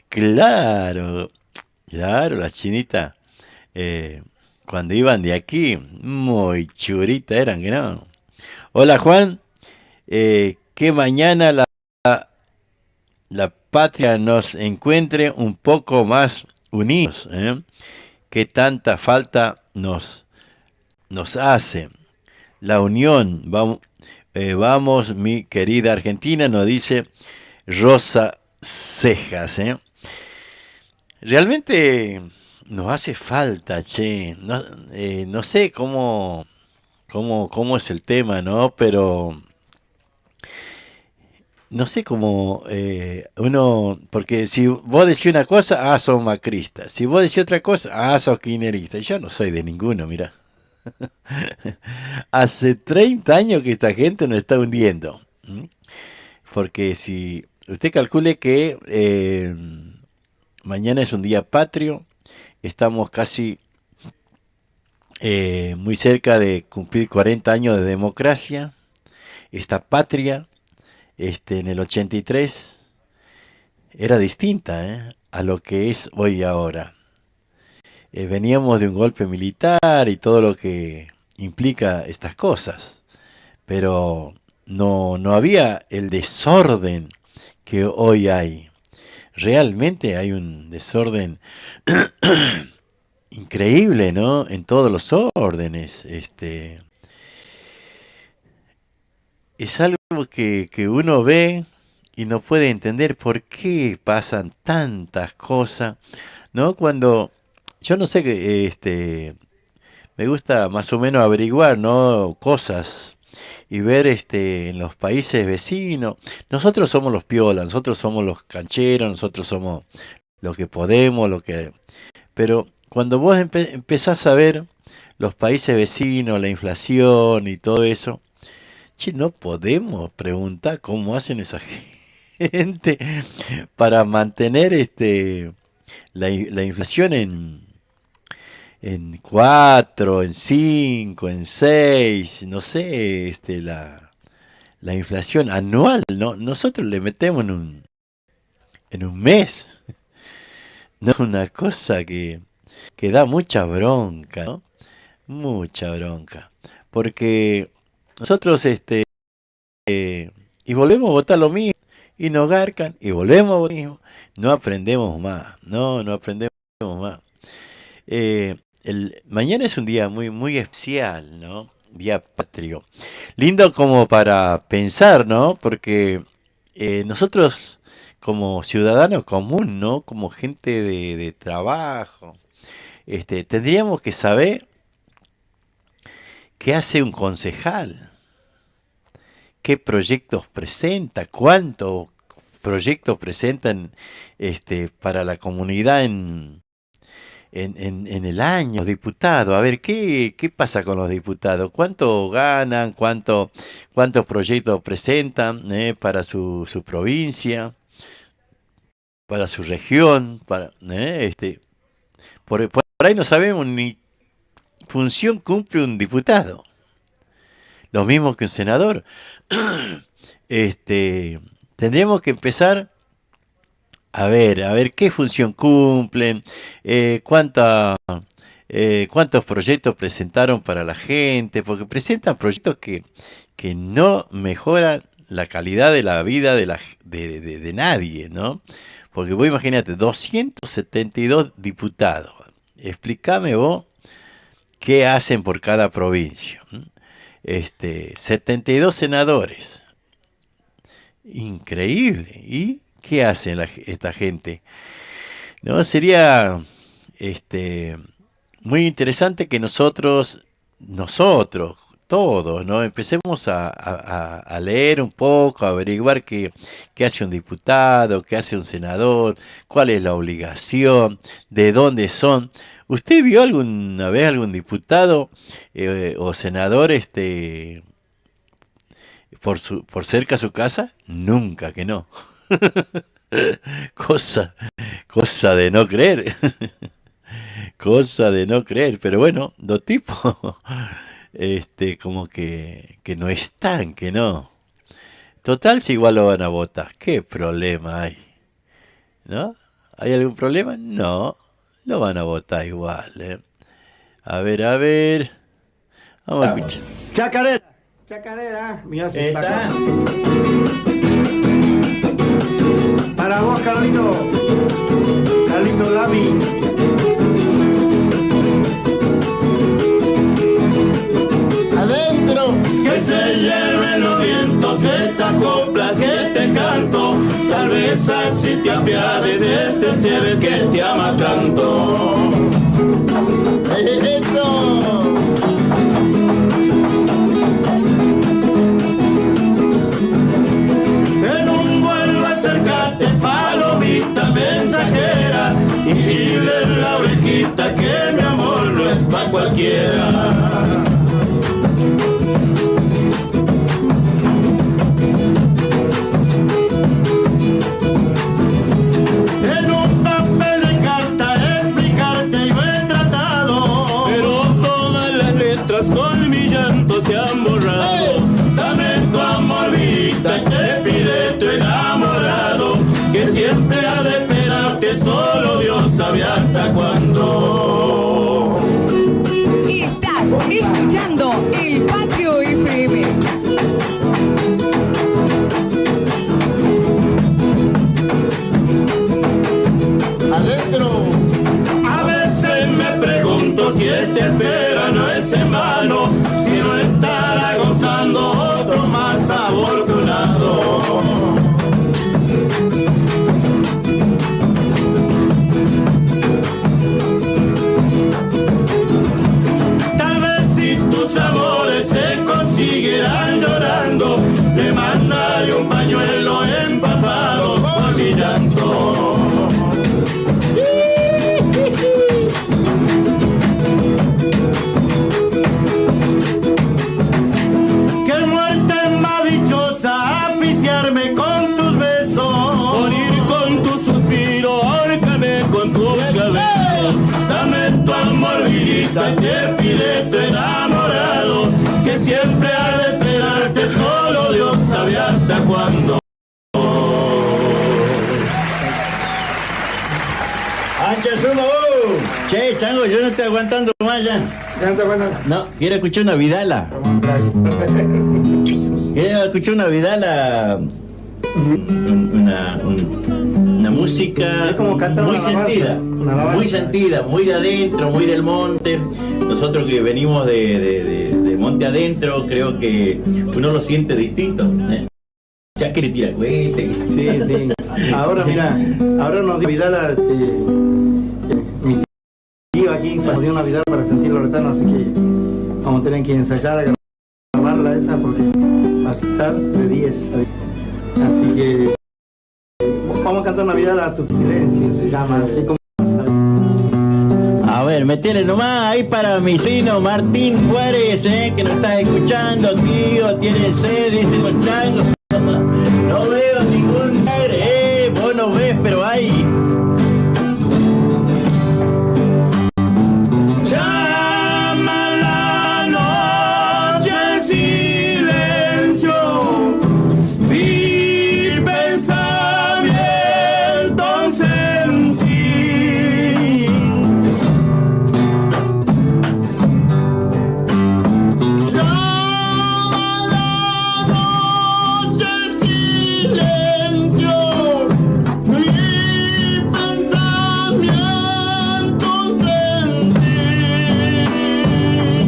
Claro, la chinita. Cuando iban de aquí, muy churita eran, que no. Hola, Juan. Que mañana la patria nos encuentre un poco más unidos, que tanta falta nos hace. La unión, vamos, mi querida Argentina, nos dice Rosa Cejas. Realmente nos hace falta, che. No sé cómo es el tema, ¿no? Pero no sé cómo uno, porque si vos decís una cosa, sos macrista. Si vos decís otra cosa, sos kirchnerista. Yo no soy de ninguno, mira. Hace 30 años que esta gente nos está hundiendo. Porque si usted calcule que mañana es un día patrio, estamos casi muy cerca de cumplir 40 años de democracia. Esta patria en el 83 era distinta a lo que es hoy y ahora. Veníamos de un golpe militar y todo lo que implica estas cosas, pero no había el desorden que hoy hay. Realmente hay un desorden increíble, ¿no? En todos los órdenes. es algo que uno ve y no puede entender por qué pasan tantas cosas, ¿no? Cuando yo no sé me gusta más o menos averiguar, ¿no? Cosas y ver en los países vecinos. Nosotros somos los piolas, nosotros somos los cancheros, nosotros somos lo que podemos, pero cuando vos empezás a ver los países vecinos, la inflación y todo eso, che, no podemos preguntar cómo hacen esa gente para mantener la inflación en 4, en 5, en 6, no sé, la inflación anual, ¿no? Nosotros le metemos en un mes. No, una cosa que da mucha bronca, ¿no? Mucha bronca. Porque nosotros, y volvemos a votar lo mismo, y nos garcan, y volvemos a votar lo mismo. No aprendemos más, no aprendemos más. Mañana es un día muy, muy especial, ¿no? Día patrio. Lindo como para pensar, ¿no? Porque nosotros como ciudadanos común, ¿no? Como gente de trabajo, tendríamos que saber qué hace un concejal, qué proyectos presenta, cuántos proyectos presentan para la comunidad en el año, los diputados. A ver, ¿qué pasa con los diputados? ¿Cuánto ganan? ¿Cuántos proyectos presentan para su provincia? Para su región, por ahí no sabemos ni función cumple un diputado, lo mismo que un senador. Tendríamos que empezar a ver qué función cumplen, cuántos proyectos presentaron para la gente, porque presentan proyectos que no mejoran la calidad de la vida de nadie, ¿no? Porque vos imagínate, 272 diputados. Explícame vos qué hacen por cada provincia. 72 senadores. Increíble. ¿Y qué hacen esta gente? No, sería muy interesante que nosotros todos, ¿no? Empecemos a leer un poco, a averiguar qué hace un diputado, qué hace un senador, cuál es la obligación, de dónde son. ¿Usted vio alguna vez algún diputado o senador por cerca a su casa? Nunca, que no. Cosa de no creer. Cosa de no creer, pero bueno, los tipos como que no están, que no. Total, si igual lo van a votar, ¿qué problema hay? ¿No? ¿Hay algún problema? No, lo van a votar igual, ¿eh? A ver. Vamos a escuchar. Chacarera, mira si saca. Para vos, Carlito Dami. Adentro, Que se lleven los vientos estas coplas que te canto. Tal vez así te apiades de este ser que te ama tanto. eso. En un vuelo acércate, palomita mensajera, y dile en la orejita que mi amor no es pa' cualquiera. En un papel de carta explicarte yo he tratado, pero todas las letras con mi llanto se han borrado. Dame tu amor, vida, y te pide tu enamorado, que siempre ha de esperarte, solo Dios sabe hasta cuándo. Estás carta te pide tu enamorado, que siempre ha de esperarte, solo Dios sabe hasta cuándo. ¡Ancha suma! Che, chango, yo no estoy aguantando más ya. ¿Ya no te aguantas? No, quiero escuchar una vidala. Quiero escuchar una vidala. Una música Es como cantar muy una alabanza, sentida. una alabanza. Muy sentida, muy de adentro, muy del monte. Nosotros que venimos de monte adentro, creo que uno lo siente distinto. Ya quiere tirar cohetes. Sí, sí. Ahora, mira, ahora nos dio Vidal, mi tío aquí nos dio una Vidal para sentir Loretano, así que vamos a tener que ensayar a grabarla esa porque va a estar de 10. Así que vamos a cantar una Vidal a tu silencio, se llama, así como. A ver, metele nomás ahí para mi sobrino Martín Juárez, que nos está escuchando, tío, tiene sed, dicen los changos. No veo ningún aire, vos no ves, pero hay. Llama la noche en silencio, mi pensamiento en ti.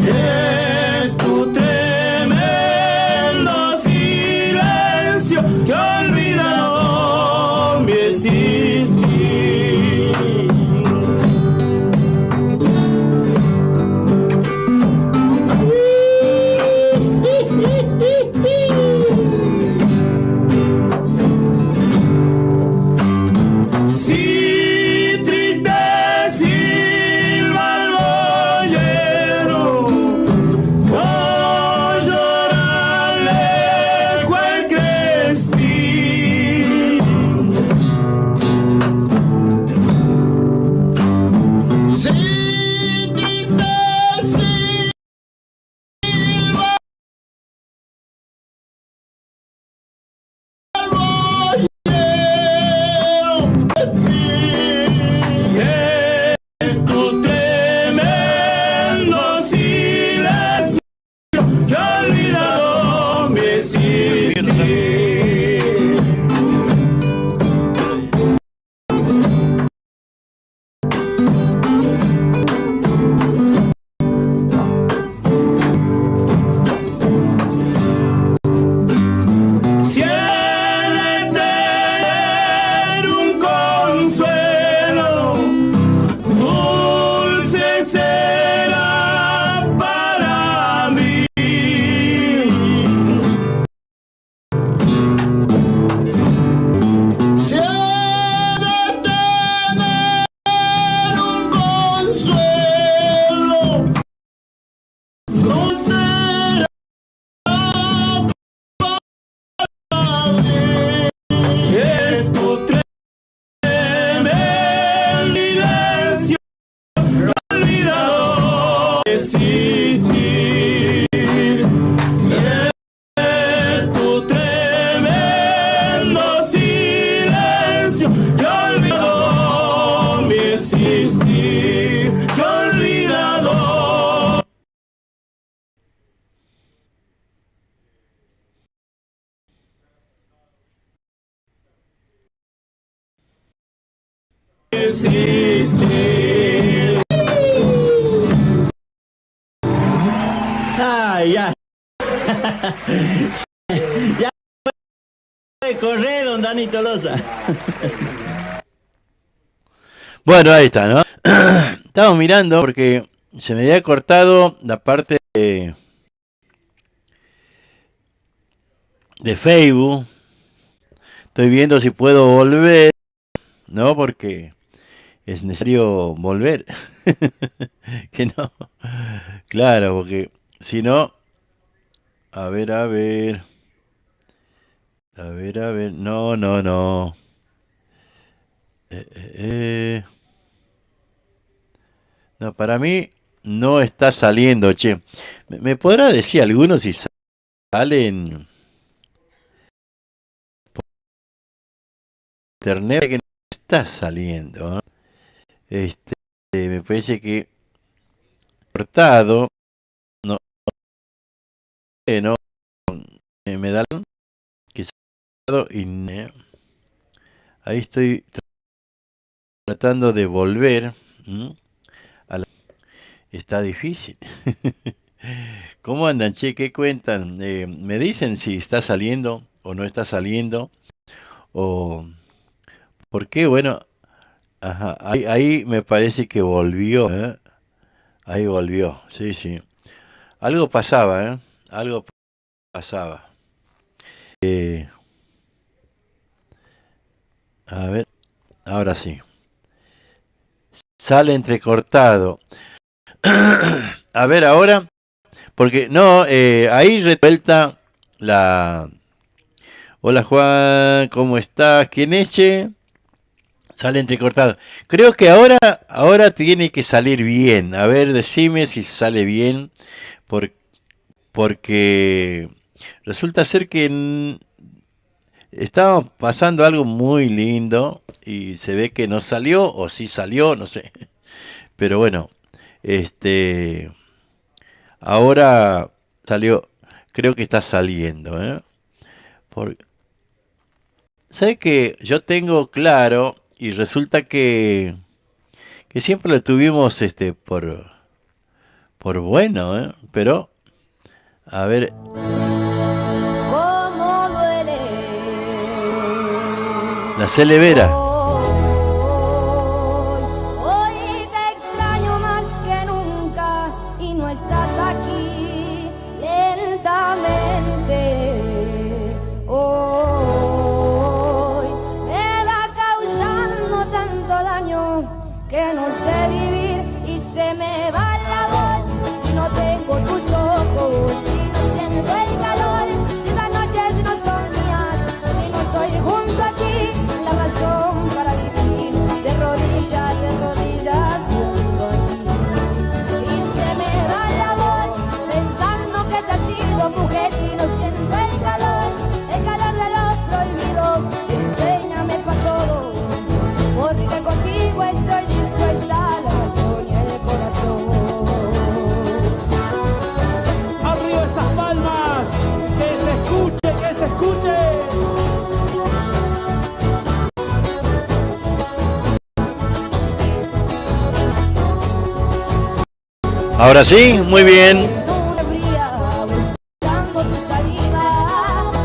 Es tu tremendo silencio que olvida mi existir. Si triste silba el boyero, no llorar lejos el crestín. Si triste silba el boyero, es tu tremendo silencio que ha olvidado mi existir. Si he de tener un consuelo, dulce será para mí. Si he de tener un consuelo, dulce será para mí. Es tu tremendo silencio olvidado existir. Es tu tremendo silencio que olvidado mi existir, que olvidado. Existir. ¡Ay, ya! Ya puede correr, don Dani Tolosa. Bueno, ahí está, ¿no? Estamos mirando porque se me había cortado la parte de Facebook. Estoy viendo si puedo volver, ¿no? Porque es necesario volver. Que no. Claro, porque si no. A ver. No. No, para mí no está saliendo, che. ¿Me podrá decir alguno si salen por internet? Que no está saliendo, ¿eh? Me parece que cortado, no, no, me da que y ahí estoy tratando de volver. Está difícil. ¿Cómo andan, che? ¿Qué cuentan? ¿Me dicen si está saliendo o no está saliendo? ¿O por qué? Bueno, ajá, ahí me parece que volvió, ¿eh? Ahí volvió, sí, sí. Algo pasaba, ¿eh? Algo pasaba. A ver, ahora sí. Sale entrecortado. A ver ahora, porque no, ahí revuelta la... Hola Juan, ¿cómo estás? ¿Quién es, che? Sale entrecortado. Creo que ahora tiene que salir bien. A ver, decime si sale bien, porque resulta ser que estábamos pasando algo muy lindo y se ve que no salió, o sí salió, no sé. Pero bueno, ahora salió, creo que está saliendo, ¿eh? ¿Sabes que yo tengo claro y resulta que siempre lo tuvimos por bueno, ¿eh? Pero a ver, Cómo duele. la Celevera. Hoy te extraño más que nunca y no estás aquí lentamente. Hoy me va causando tanto daño que no sé vivir y se me va la voz si no tengo tus ojos, si no siento el calor, si las noches no son mías, si no estoy junto a ti, la razón para vivir de rodillas junto a ti. Y se me va la voz pensando que te has ido, mujer, y no siento el calor de lo prohibido. Enséñame pa' todo, porque contigo estoy dispuesta a la razón y el corazón. Arriba esas palmas, que se escuche, que se escuche. Ahora sí, muy bien. Buscando tu saliva,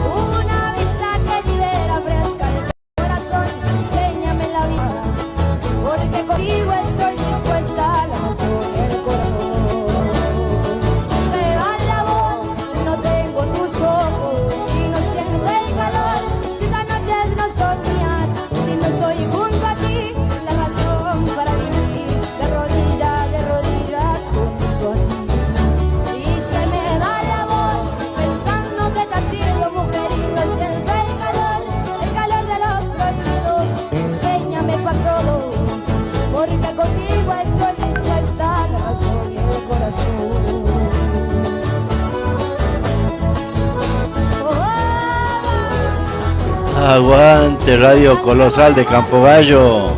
una vista que libera fresca el corazón. Enséñame la vida, porque contigo estoy dispuesta a la razón y el corazón. Me va la voz si no tengo tus ojos, si no siento el calor, si las noches no son mías, si no estoy junto a ti, la razón para vivir de rodillas junto a ti. Y se me va la voz pensando que te has ido, mujer, y no siento el calor de lo prohibido. Enséñame pa' todo, porque contigo estoy dispuesta a la razón y el corazón. Aguante Radio Colosal de Campo Gallo.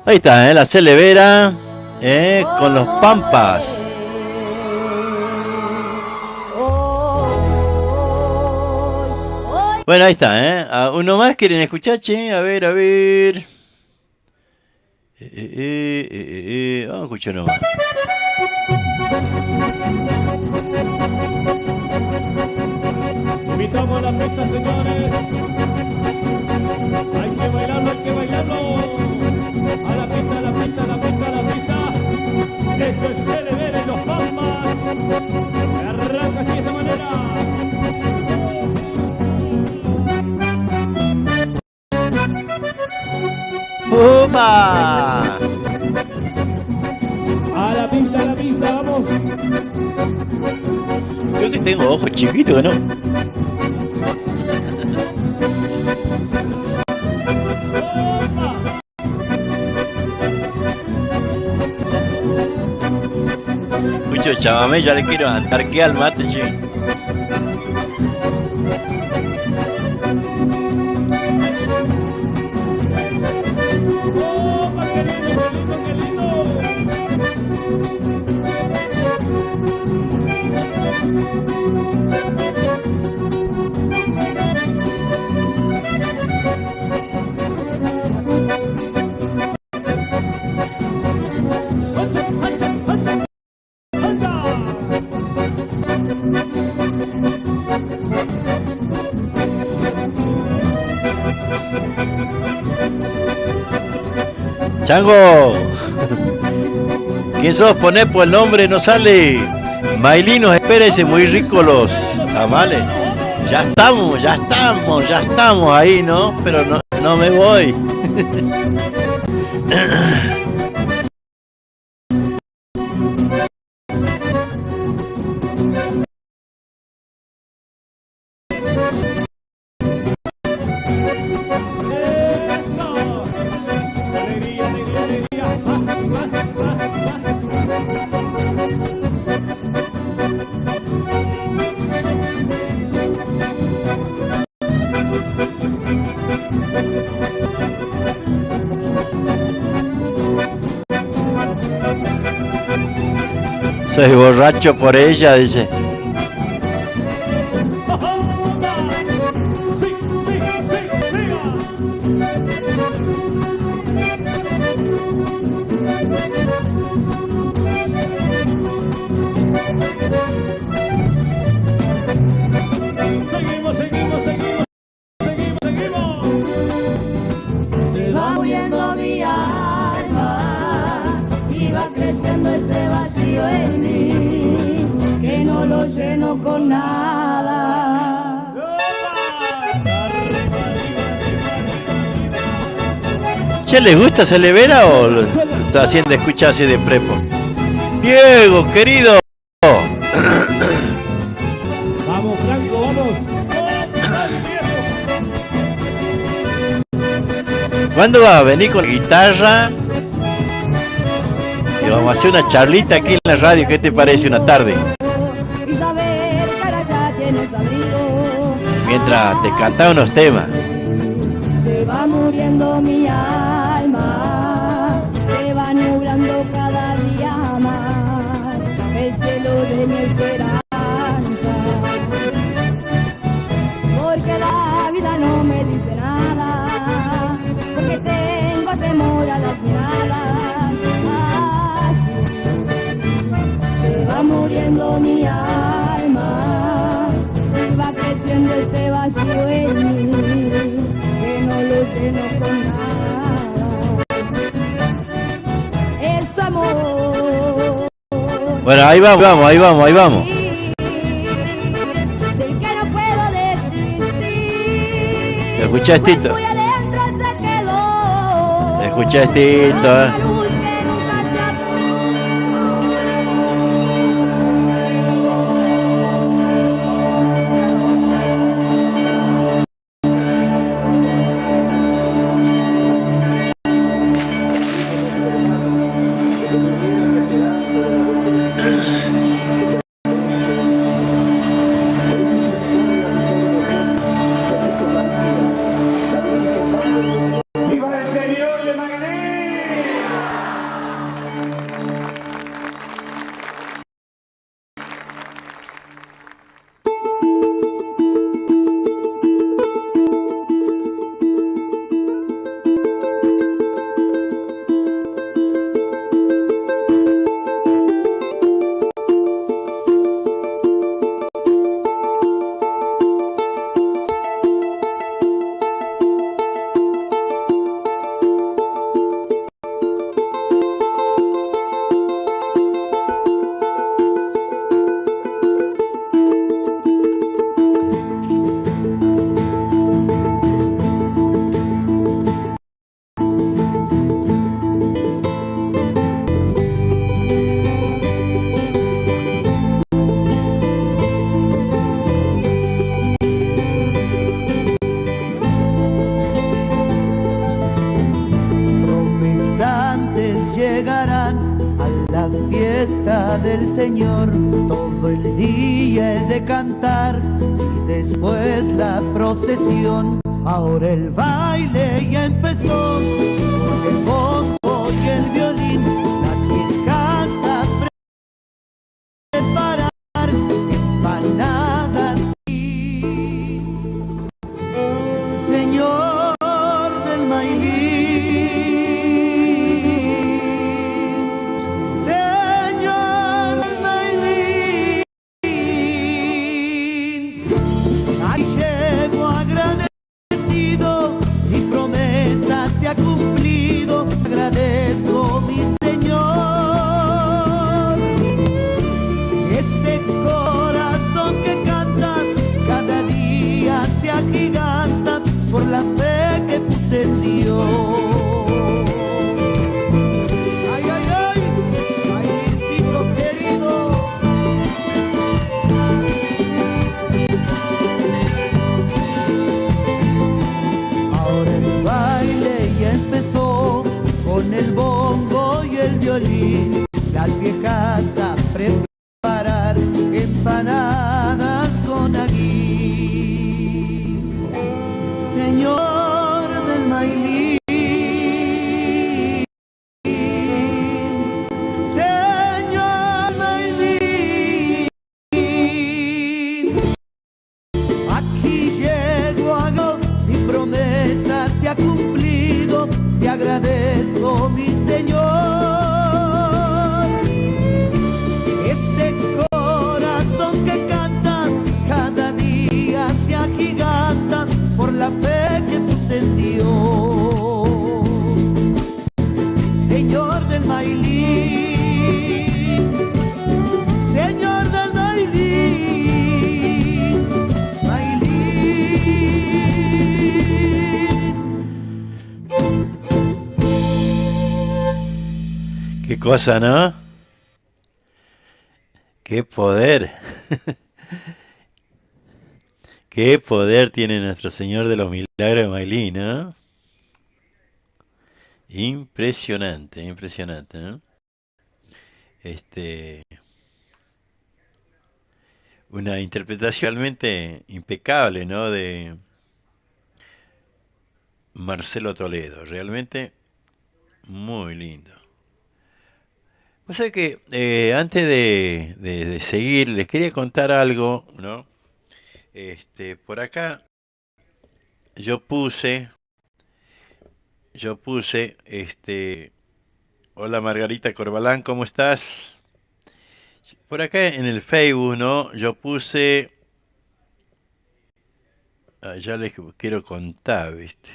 Ahí está, la Celevera, con los Pampas. Bueno, ahí está, uno más quieren escuchar, che, a ver. Vamos a escuchar uno más. Invitamos a la pista, señores. Hay que bailarlo, hay que bailarlo. A la pista, a la pista, a la pista, a la pista. Esto es Celevera en los Pampas. Arranca así de esta manera. ¡Opa! A la pista, vamos. Creo que tengo ojos chiquitos, ¿no? chamamé, ya le quiero antarquear al mate, che. Chango, ¿quién sos? Poné por el nombre, no sale. Mailinos, espérese, muy rico los tamales. Ya estamos ahí, ¿no? Pero no me voy. Soy borracho por ella, dice. Se va muriendo mi alma y va creciendo este vacío en mí, que no lo lleno con nada. Che, ¿le gusta Celevera o lo está haciendo escuchar así de prepo? Diego, querido. Vamos, Franco, vamos. ¿Cuándo va a venir con la guitarra? Y vamos a hacer una charlita aquí en la radio. ¿Qué te parece una tarde? Y saber que ahora ya tienes abrigo. Mientras te canta unos temas. Se va muriendo mi alma, se va nublando cada día más el cielo de mi esperanza, porque la vida no me dice nada, porque tengo temor a las miradas. Así se va muriendo mi alma, y va creciendo este vacío en mí, que no lo lleno con nada. Es tu amor. Bueno, ahí vamos. Del que no puedo desistir. Escucha Tito. Muy adentro se quedó. Escucha Tito. La luz que nunca se ¡Viva el señor de Magné! Señor, todo el día he de cantar y después la procesión. Ahora el baile ya empezó, con el bombo y el violín, las viejas a preparar empanadas. Señor del Mailín, Señor del Mailín, ahí llego agradecido, mi promesa se ha cumplido, agradezco mi Señor, este corazón que canta, cada día se agiganta, por la fe que puse en Dios. Ay, ay, ay, Mailencito querido. Ahora el baile ya empezó, con el bombo y el violín, las viejas a preparar empanadas con aguí. Señor del Mailín, Señor Mailín, aquí llego a mi promesa se ha cumplido, te agradezco mi Señor, este corazón que canta, cada día se agiganta, por la fe que puse en Dios. Señor del Mailín, Señor del Mailín, Mailín. Qué cosa, ¿no? Qué poder. Qué poder tiene nuestro Señor de los Milagros de Mailín, ¿no? Impresionante, impresionante, ¿no? Una interpretación realmente impecable, ¿no? De Marcelo Toledo, realmente muy lindo. O sea que antes de seguir, les quería contar algo, ¿no? Por acá yo puse, hola Margarita Corbalán, ¿cómo estás? Por acá en el Facebook, ¿no? Yo puse, ya les quiero contar, ¿viste?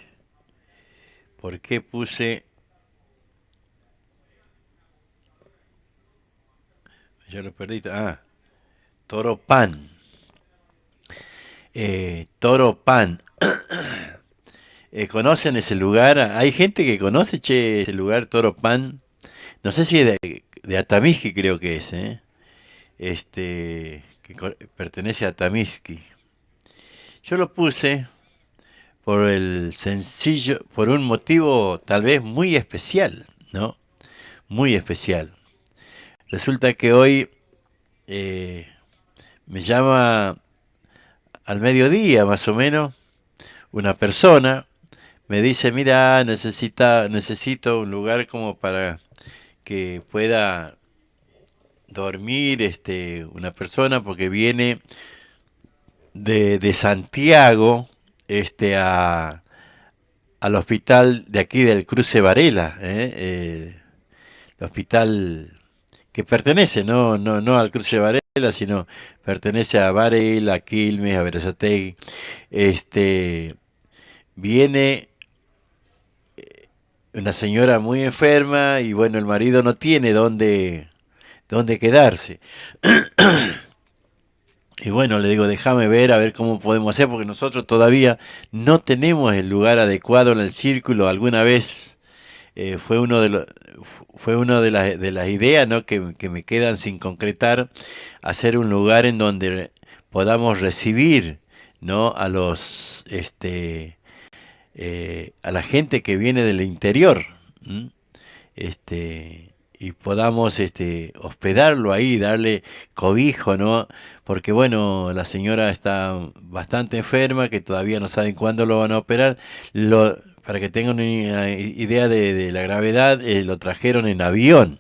¿Por qué puse? Ya lo perdí. Toro Pan. Toro Pan. ¿Conocen ese lugar? Hay gente que conoce, ese lugar, Toro Pan. No sé si es de Atamisqui, creo que es, que pertenece a Atamisqui. Yo lo puse por por un motivo tal vez muy especial, ¿no? Muy especial. Resulta que hoy me llama al mediodía más o menos una persona, me dice, mira, necesito un lugar como para que pueda dormir una persona porque viene de Santiago al hospital de aquí del Cruce Varela, el hospital que pertenece, no al Cruce Varela, sino pertenece a Varela, a Quilmes, a Berazategui. Viene una señora muy enferma y bueno, el marido no tiene dónde quedarse. Y bueno, le digo, déjame ver, a ver cómo podemos hacer, porque nosotros todavía no tenemos el lugar adecuado en el círculo. Alguna vez fue una de las ideas, ¿no?, que me quedan sin concretar, hacer un lugar en donde podamos recibir, ¿no?, a los a la gente que viene del interior. podamos hospedarlo ahí, darle cobijo, ¿no? Porque bueno, la señora está bastante enferma, que todavía no saben cuándo lo van a operar. Para que tengan una idea de la gravedad, lo trajeron en avión.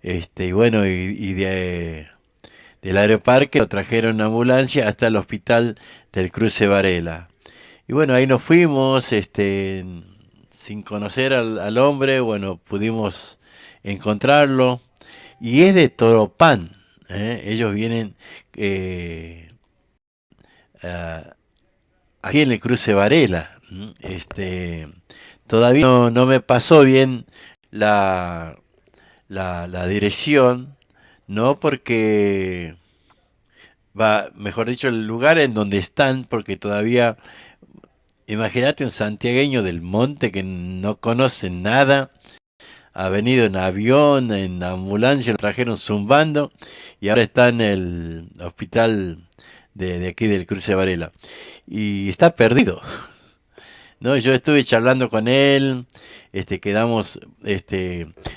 Y bueno, del aeroparque lo trajeron en ambulancia hasta el hospital del Cruce Varela. Y bueno, ahí nos fuimos, sin conocer al hombre, bueno, pudimos encontrarlo. Y es de Toropán, ellos vienen aquí en el Cruce Varela. Todavía no me pasó bien la dirección, ¿no? Porque mejor dicho, el lugar en donde están, porque todavía, imagínate un santiagueño del monte que no conoce nada, ha venido en avión, en ambulancia, lo trajeron zumbando y ahora está en el hospital de aquí del Cruce Varela y está perdido. No, yo estuve charlando con él, quedamos,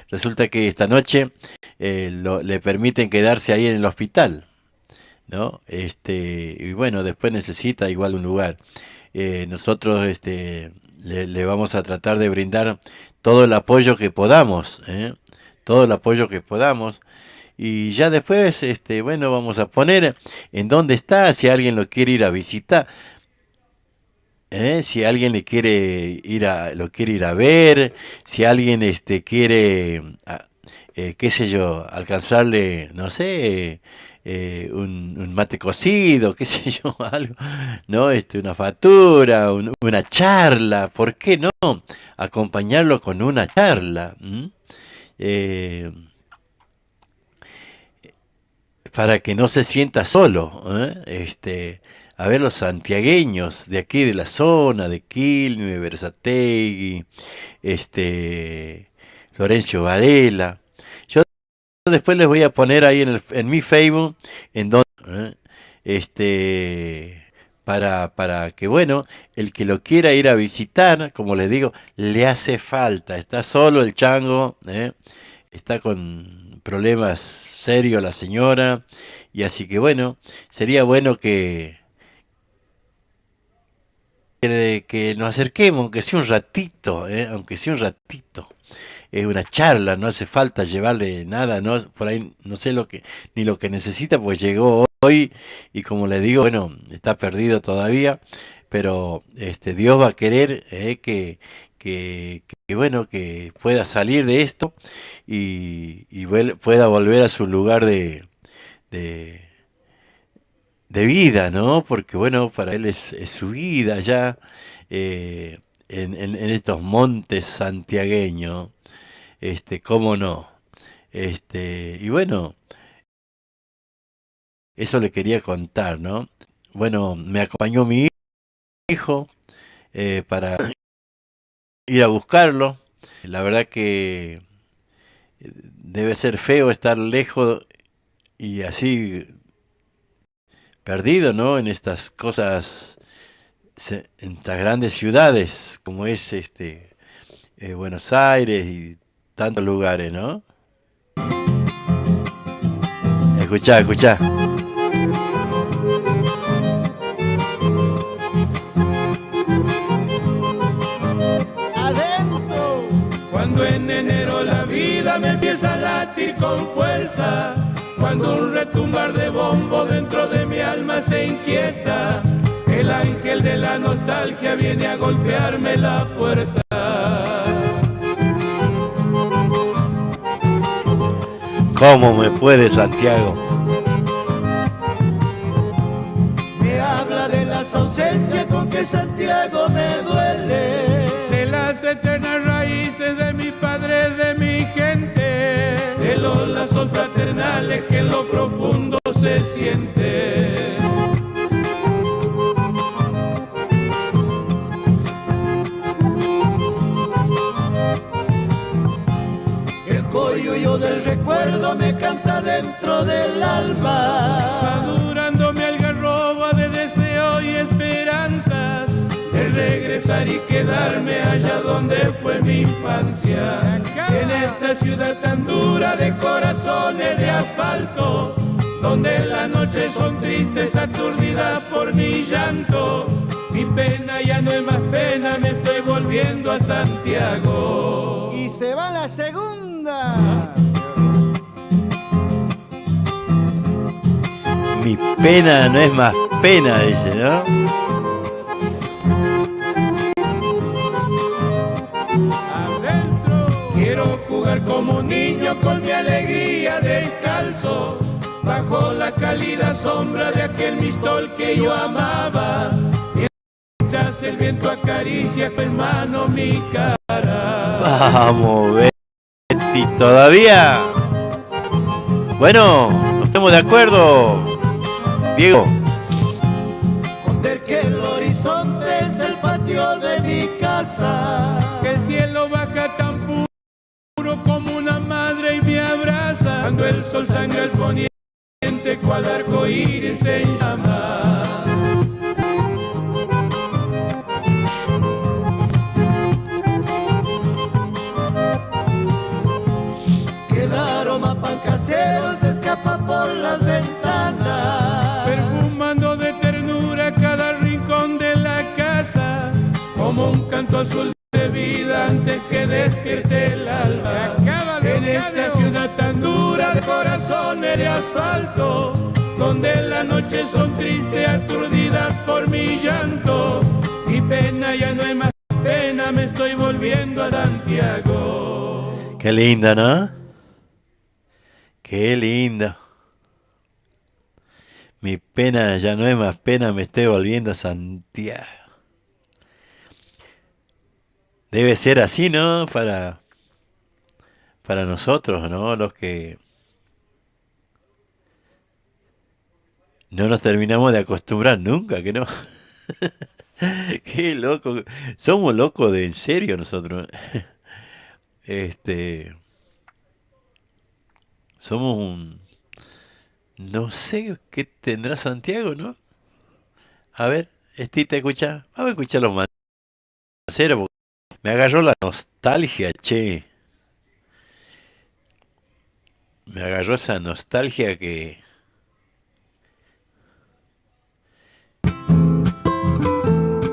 resulta que esta noche le permiten quedarse ahí en el hospital, ¿no? Y bueno, después necesita igual un lugar. Nosotros le vamos a tratar de brindar todo el apoyo que podamos, todo el apoyo que podamos. Y ya después, bueno, vamos a poner en dónde está, si alguien lo quiere ir a visitar. Si alguien lo quiere ir a ver, si alguien quiere, qué sé yo, alcanzarle, no sé, un mate cocido, qué sé yo, algo, ¿no? Una factura, una charla, ¿por qué no? Acompañarlo con una charla, para que no se sienta solo, a ver los santiagueños de aquí de la zona, de Quilmes, Berazategui, Florencio Varela. Yo después les voy a poner ahí en mi Facebook, en donde, para que, bueno, el que lo quiera ir a visitar, como les digo, le hace falta. Está solo el chango, está con problemas serios la señora, y así que, bueno, sería bueno que nos acerquemos, aunque sea un ratito, aunque sea un ratito, una charla, no hace falta llevarle nada, no, por ahí no sé ni lo que necesita, pues llegó hoy y como le digo, bueno, está perdido todavía, pero Dios va a querer que bueno, que pueda salir de esto y pueda volver a su lugar de vida, ¿no? Porque bueno, para él es su vida ya en estos montes santiagueños, cómo no. Y bueno, eso le quería contar, ¿no? Bueno, me acompañó mi hijo para ir a buscarlo. La verdad que debe ser feo estar lejos y así perdido, ¿no? En estas cosas, en estas grandes ciudades como es Buenos Aires y tantos lugares, ¿no? Escuchá. Adentro. Cuando en enero la vida me empieza a latir con fuerza, cuando un retumbar de bombo dentro de mi alma se inquieta, el ángel de la nostalgia viene a golpearme la puerta. ¿Cómo me puede, Santiago? Me habla de las ausencias con que Santiago me duele, de las eternas raíces de mi padre, de mi gente, de los lazos fraternales que en lo profundo se siente. El coyuyo del recuerdo me canta dentro del alma, madurando mi algarroba de deseo y esperanzas, de regresar y quedarme allá donde fue mi infancia, en esta esta ciudad tan dura de corazones de asfalto, donde las noches son tristes, aturdidas por mi llanto. Mi pena ya no es más pena, me estoy volviendo a Santiago. Y se va la segunda. Mi pena no es más pena, dice, ¿no? Quiero jugar como niño con mi alegría descalzo, bajo la cálida sombra de aquel mistol que yo amaba, mientras el viento acaricia con mano mi cara. Vamos, Betty, todavía. Bueno, nos estamos de acuerdo. Diego. Ver que el horizonte es el patio de mi casa, Que el cielo baja tan puro como una madre y me abraza, cuando el sol sangra al poniente cual arco iris en llamas. que el aroma pan casero se escapa por las ventanas, Perfumando de ternura cada rincón de la casa, como un canto azul de vida antes que despierte el alba. En esta ciudad tan dura de corazones de asfalto, donde las noches son tristes, aturdidas por mi llanto. Mi pena ya no es más pena, me estoy volviendo a Santiago. Qué linda, ¿no? Qué linda. Mi pena ya no es más pena, me estoy volviendo a Santiago. Debe ser así, ¿no? Para nosotros, ¿no? Los que no nos terminamos de acostumbrar nunca, que no. Qué loco. Somos locos de en serio nosotros. Somos un... No sé qué tendrá Santiago, ¿no? A ver, Estita, escucha. Vamos a escuchar los manceros, porque me agarró la nostalgia, che. Me agarró esa nostalgia que...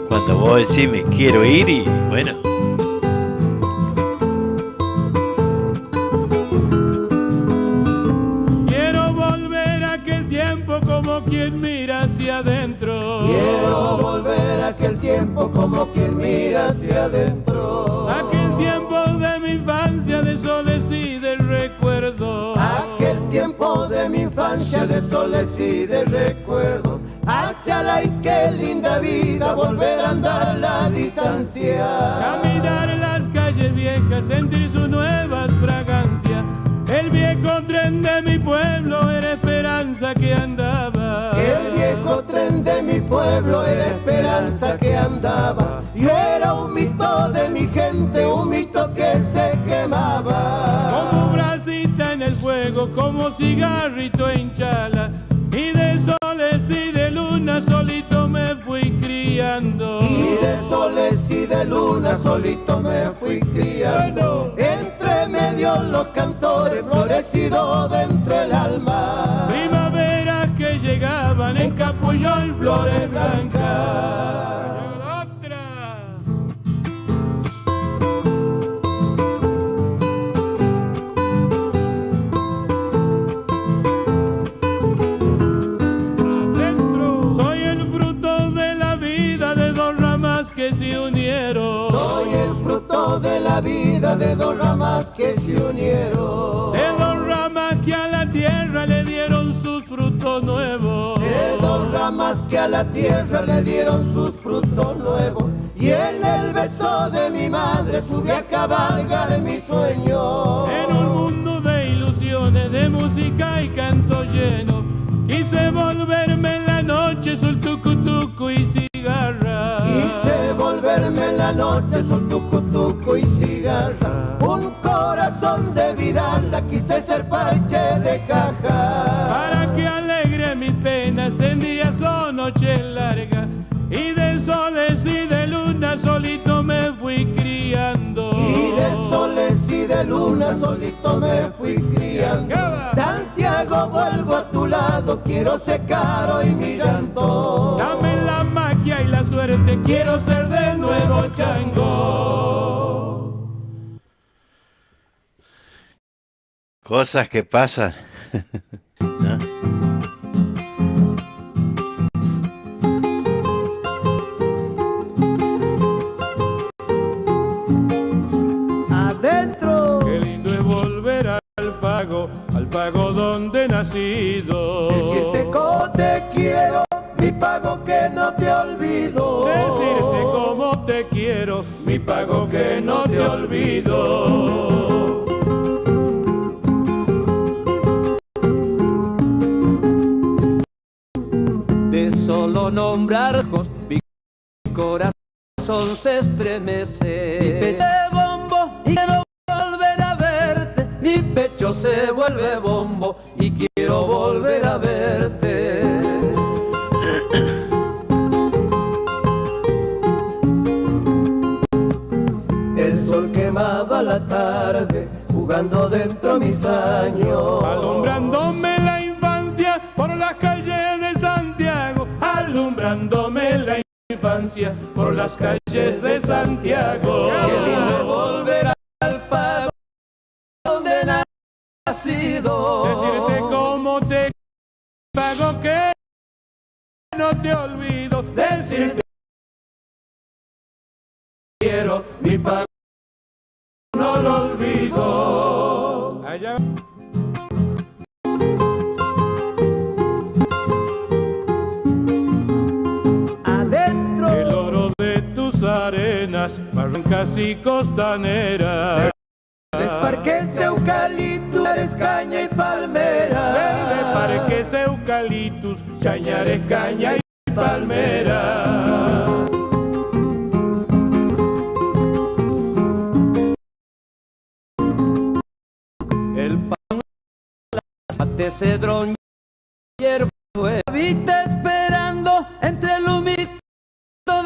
Cuando vos decís me quiero ir y bueno... Como quien mira hacia adentro. quiero volver a aquel tiempo como quien mira hacia adentro, Aquel tiempo de mi infancia de soles y de recuerdo. aquel tiempo de mi infancia de soles y de recuerdos. Achala y qué linda vida volver a andar a la distancia, Caminar las calles viejas, sentir sus nuevas fragancias. El viejo tren de mi pueblo era esperanza que andaba. el viejo tren de mi pueblo era esperanza que andaba. Yo era un mito de mi gente, un mito que se quemaba. Como brasita en el fuego, como cigarrito en chala. Y de soles y de luna solito me fui criando. Y de soles y de luna solito me fui criando. Entre medio los cantores florecidos de entre el alma. Primaveras que llegaban en capullo y flores blancas. Soy el fruto de la vida de dos ramas que se unieron. Soy el fruto de la vida de dos ramas que se unieron. De dos ramas que a la tierra le dieron sus frutos nuevos. De dos ramas que a la tierra le dieron sus frutos nuevos. Y en el beso de mi madre subí a cabalgar mi sueño. En un mundo de ilusiones, de música y canto lleno, quise volverme en la noche, sol tucu y cigarra. Quise volverme en la noche, sol tucu y cigarra. Un corazón de vida la quise ser parche de caja. Para que alegre mis penas en días o noches largas. Y de soles y de luna solito me fui criando. Y de soles y de luna solito me fui criando. Santiago, vuelvo a tu lado, quiero secar hoy mi llanto. Dame la magia y la suerte, Quiero ser de nuevo chango. Cosas que pasan. ¿No? Adentro. Qué lindo es volver al pago donde he nacido. Decirte cómo te quiero, mi pago que no te olvido. Decirte cómo te quiero, mi pago que no te olvido. De solo nombrar mi corazón se estremece. Mi pecho de bombo y quiero volver a verte. Mi pecho se vuelve bombo y quiero volver a verte. El sol quemaba la tarde, jugando dentro mis años. Alumbrándome la infancia por las calles de Santiago. Alumbrándome la infancia por las calles de Santiago. Qué lindo volver al pago donde he nacido. Decirte cómo te pago que no te olvido. Decirte quiero, mi pago no lo olvido. allá. Adentro. El oro de tus arenas, barrancas y costaneras. Parques, eucaliptus, caña y palmera. Verde parques, eucaliptus, chañares, caña y palmeras. El pan, mate, cedrón, hierba, pavita esperando entre el humito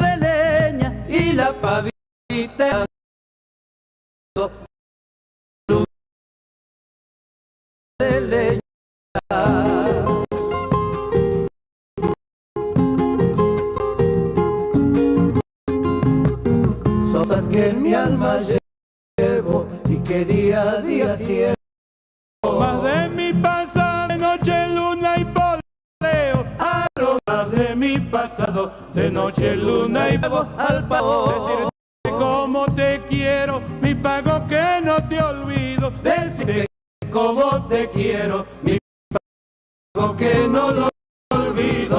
de leña y la pavita de leña. Cosas que en mi alma llevo y que día a día siento. Más de mi pasado de noche, luna y poleo. Aromas de mi pasado de noche, luna y poleo. Al pago, Decirte cómo te quiero, mi pago que no te olvido. Decirte cómo te quiero, mi pago que no lo olvido.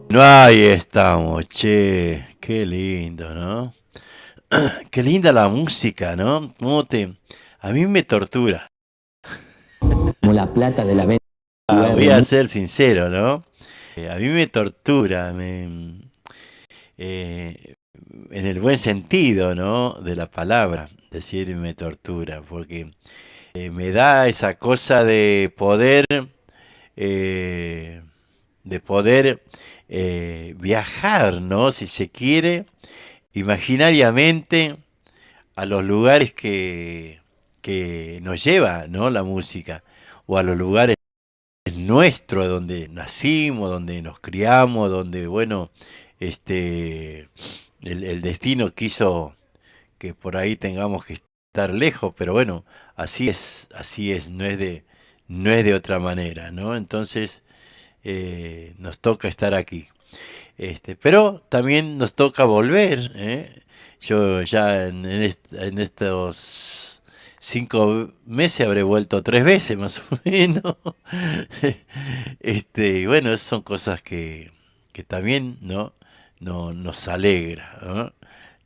No, ahí estamos, che. Qué lindo, ¿no? Qué linda la música, ¿no? A mí me tortura. Como la plata de la venta. Voy a ser sincero, ¿no? A mí me tortura, en el buen sentido, ¿no? De la palabra, decir me tortura, porque me da esa cosa de poder, viajar, ¿no? Si se quiere, imaginariamente a los lugares que nos lleva, ¿no? La música, o a los lugares nuestros donde nacimos, donde nos criamos, donde, bueno, el destino quiso que por ahí tengamos que estar lejos, pero bueno, así es, no es de otra manera, ¿no? Entonces nos toca estar aquí. Pero también nos toca volver, ¿eh? Yo ya en estos 5 meses habré vuelto 3 veces más o menos. Y bueno, esas son cosas que también no nos alegra, ¿no?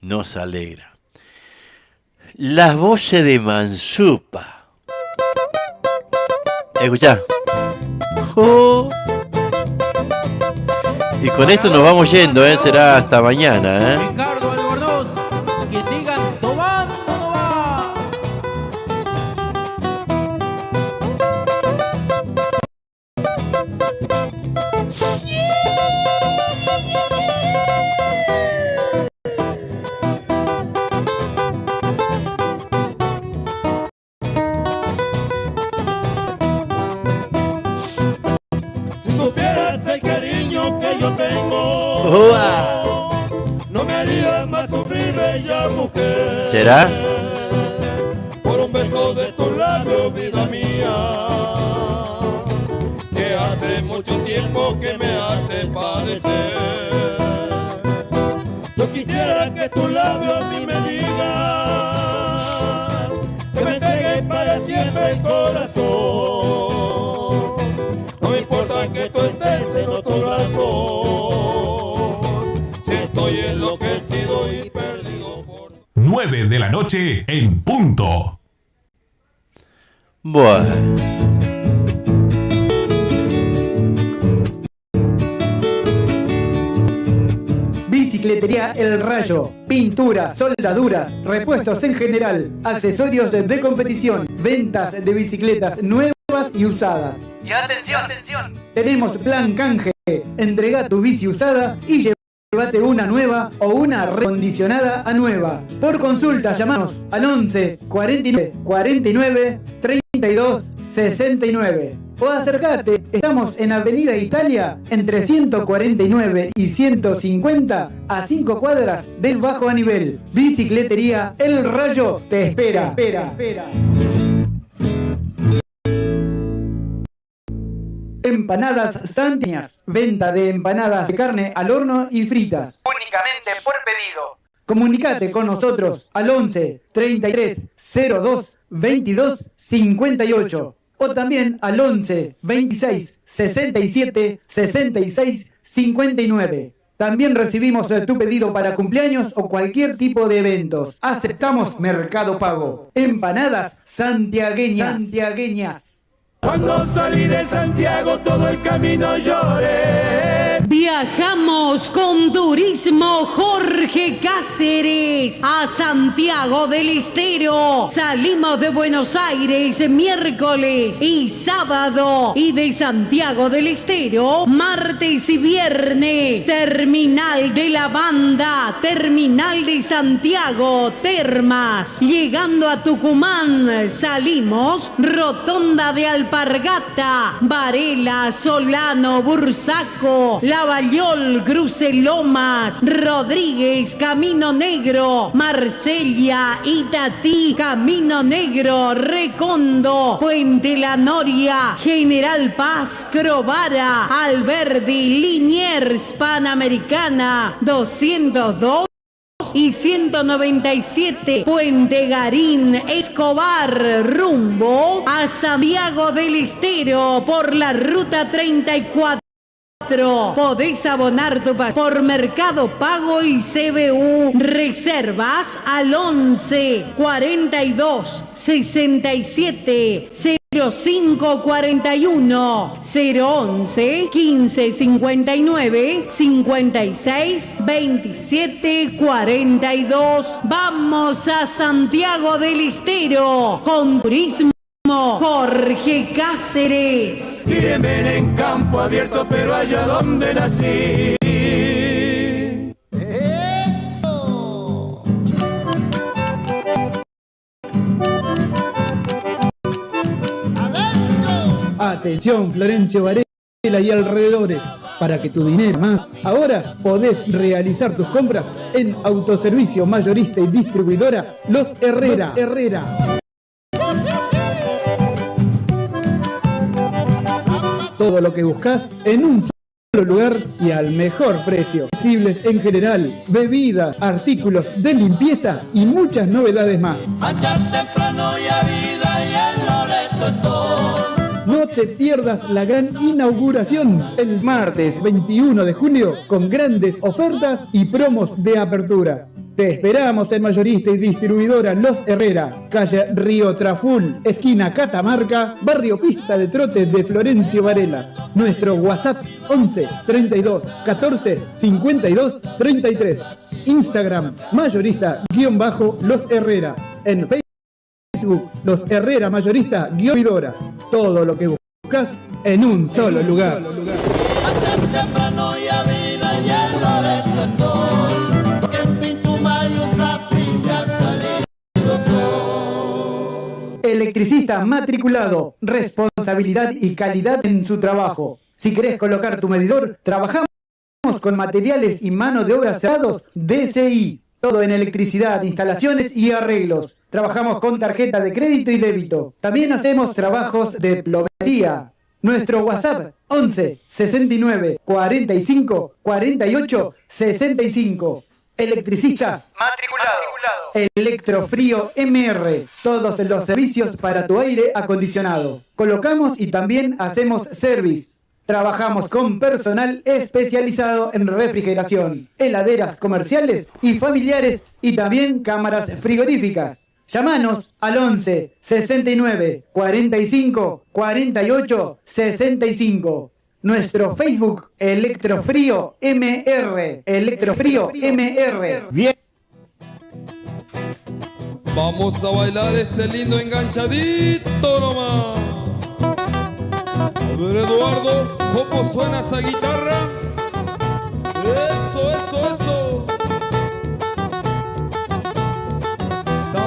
Nos alegra. Las voces de Mansupa. Escuchá. Y con esto nos vamos yendo, será hasta mañana, Ricardo Albornoz, que sigan tomando nomás. No me haría más sufrir, bella mujer. ¿Será? Por un beso de tus labios, vida mía, que hace mucho tiempo que me hace padecer. Yo quisiera que tus labios a mí me digan que me entregues para siempre el corazón. No me importa que tú estés en otro brazo, si estoy enloquecido y perdido por... 9 de la noche en punto. Bueno. Bicicletería El Rayo, pintura, soldaduras, repuestos en general, accesorios de competición, ventas de bicicletas nuevas y usadas. Y atención, atención. Tenemos plan canje, entrega tu bici usada y llévate una nueva o una recondicionada a nueva. Por consulta llamanos al 11 49 49 32 69. O acercate, estamos en Avenida Italia, entre 149 y 150, a 5 cuadras del Bajo a Nivel. Bicicletería El Rayo te espera. Empanadas santiagueñas, venta de empanadas de carne al horno y fritas. Únicamente por pedido. Comunicate con nosotros al 11 33 02 22 58 o también al 11 26 67 66 59. También recibimos tu pedido para cumpleaños o cualquier tipo de eventos. Aceptamos Mercado Pago. Empanadas santiagueñas. Cuando salí de Santiago todo el camino lloré. Viajamos con Turismo Jorge Cáceres a Santiago del Estero. Salimos de Buenos Aires miércoles y sábado y de Santiago del Estero martes y viernes. Terminal de la Banda, Terminal de Santiago, Termas. Llegando a Tucumán salimos Rotonda de Alpargata, Varela, Solano, Bursaco, Lavallol, Cruce Lomas, Rodríguez, Camino Negro, Marsella, Itatí, Camino Negro, Recondo, Puente La Noria, General Paz, Crovara, Alberdi, Liniers, Panamericana, 202 y 197, Puente Garín, Escobar, rumbo a Santiago del Estero por la ruta 34. Podés abonar tu pago por Mercado Pago y CBU. Reservas al 11 42 67 05 41 011 15 59 56 27 42. Vamos a Santiago del Estero con Turismo Jorge Cáceres. Tírenme en campo abierto, pero allá donde nací. ¡Eso! ¡Adentro! Atención, Florencio Varela y alrededores. Para que tu dinero más, ahora podés realizar tus compras en Autoservicio Mayorista y Distribuidora Los Herrera. Todo lo que buscas en un solo lugar y al mejor precio. Comestibles en general, bebida, artículos de limpieza y muchas novedades más. Marchar temprano y a vida y en Loreto estoy. No te pierdas la gran inauguración el martes 21 de julio con grandes ofertas y promos de apertura. Te esperamos en Mayorista y Distribuidora Los Herrera, calle Río Traful, esquina Catamarca, barrio Pista de Trote de Florencio Varela. Nuestro WhatsApp 11 32 14 52 33. Instagram Mayorista-Los Herrera. En Facebook Los Herrera Mayorista-Vidora. Todo lo que buscas en un solo lugar. Temprano y a vida y en Loreto estoy. Electricista matriculado, responsabilidad y calidad en su trabajo. Si querés colocar tu medidor, trabajamos con materiales y mano de obra cerrados DCI. Todo en electricidad, instalaciones y arreglos. Trabajamos con tarjeta de crédito y débito. También hacemos trabajos de plomería. Nuestro WhatsApp 11 69 45 48 65. Electricista matriculado. Electrofrío MR. Todos los servicios para tu aire acondicionado. Colocamos y también hacemos service. Trabajamos con personal especializado en refrigeración, heladeras comerciales y familiares y también cámaras frigoríficas. Llámanos al 11 69 45 48 65. Nuestro Facebook, Electrofrío MR. Electrofrío MR. Bien. Vamos a bailar este lindo enganchadito nomás. A ver, Eduardo, ¿cómo suena esa guitarra?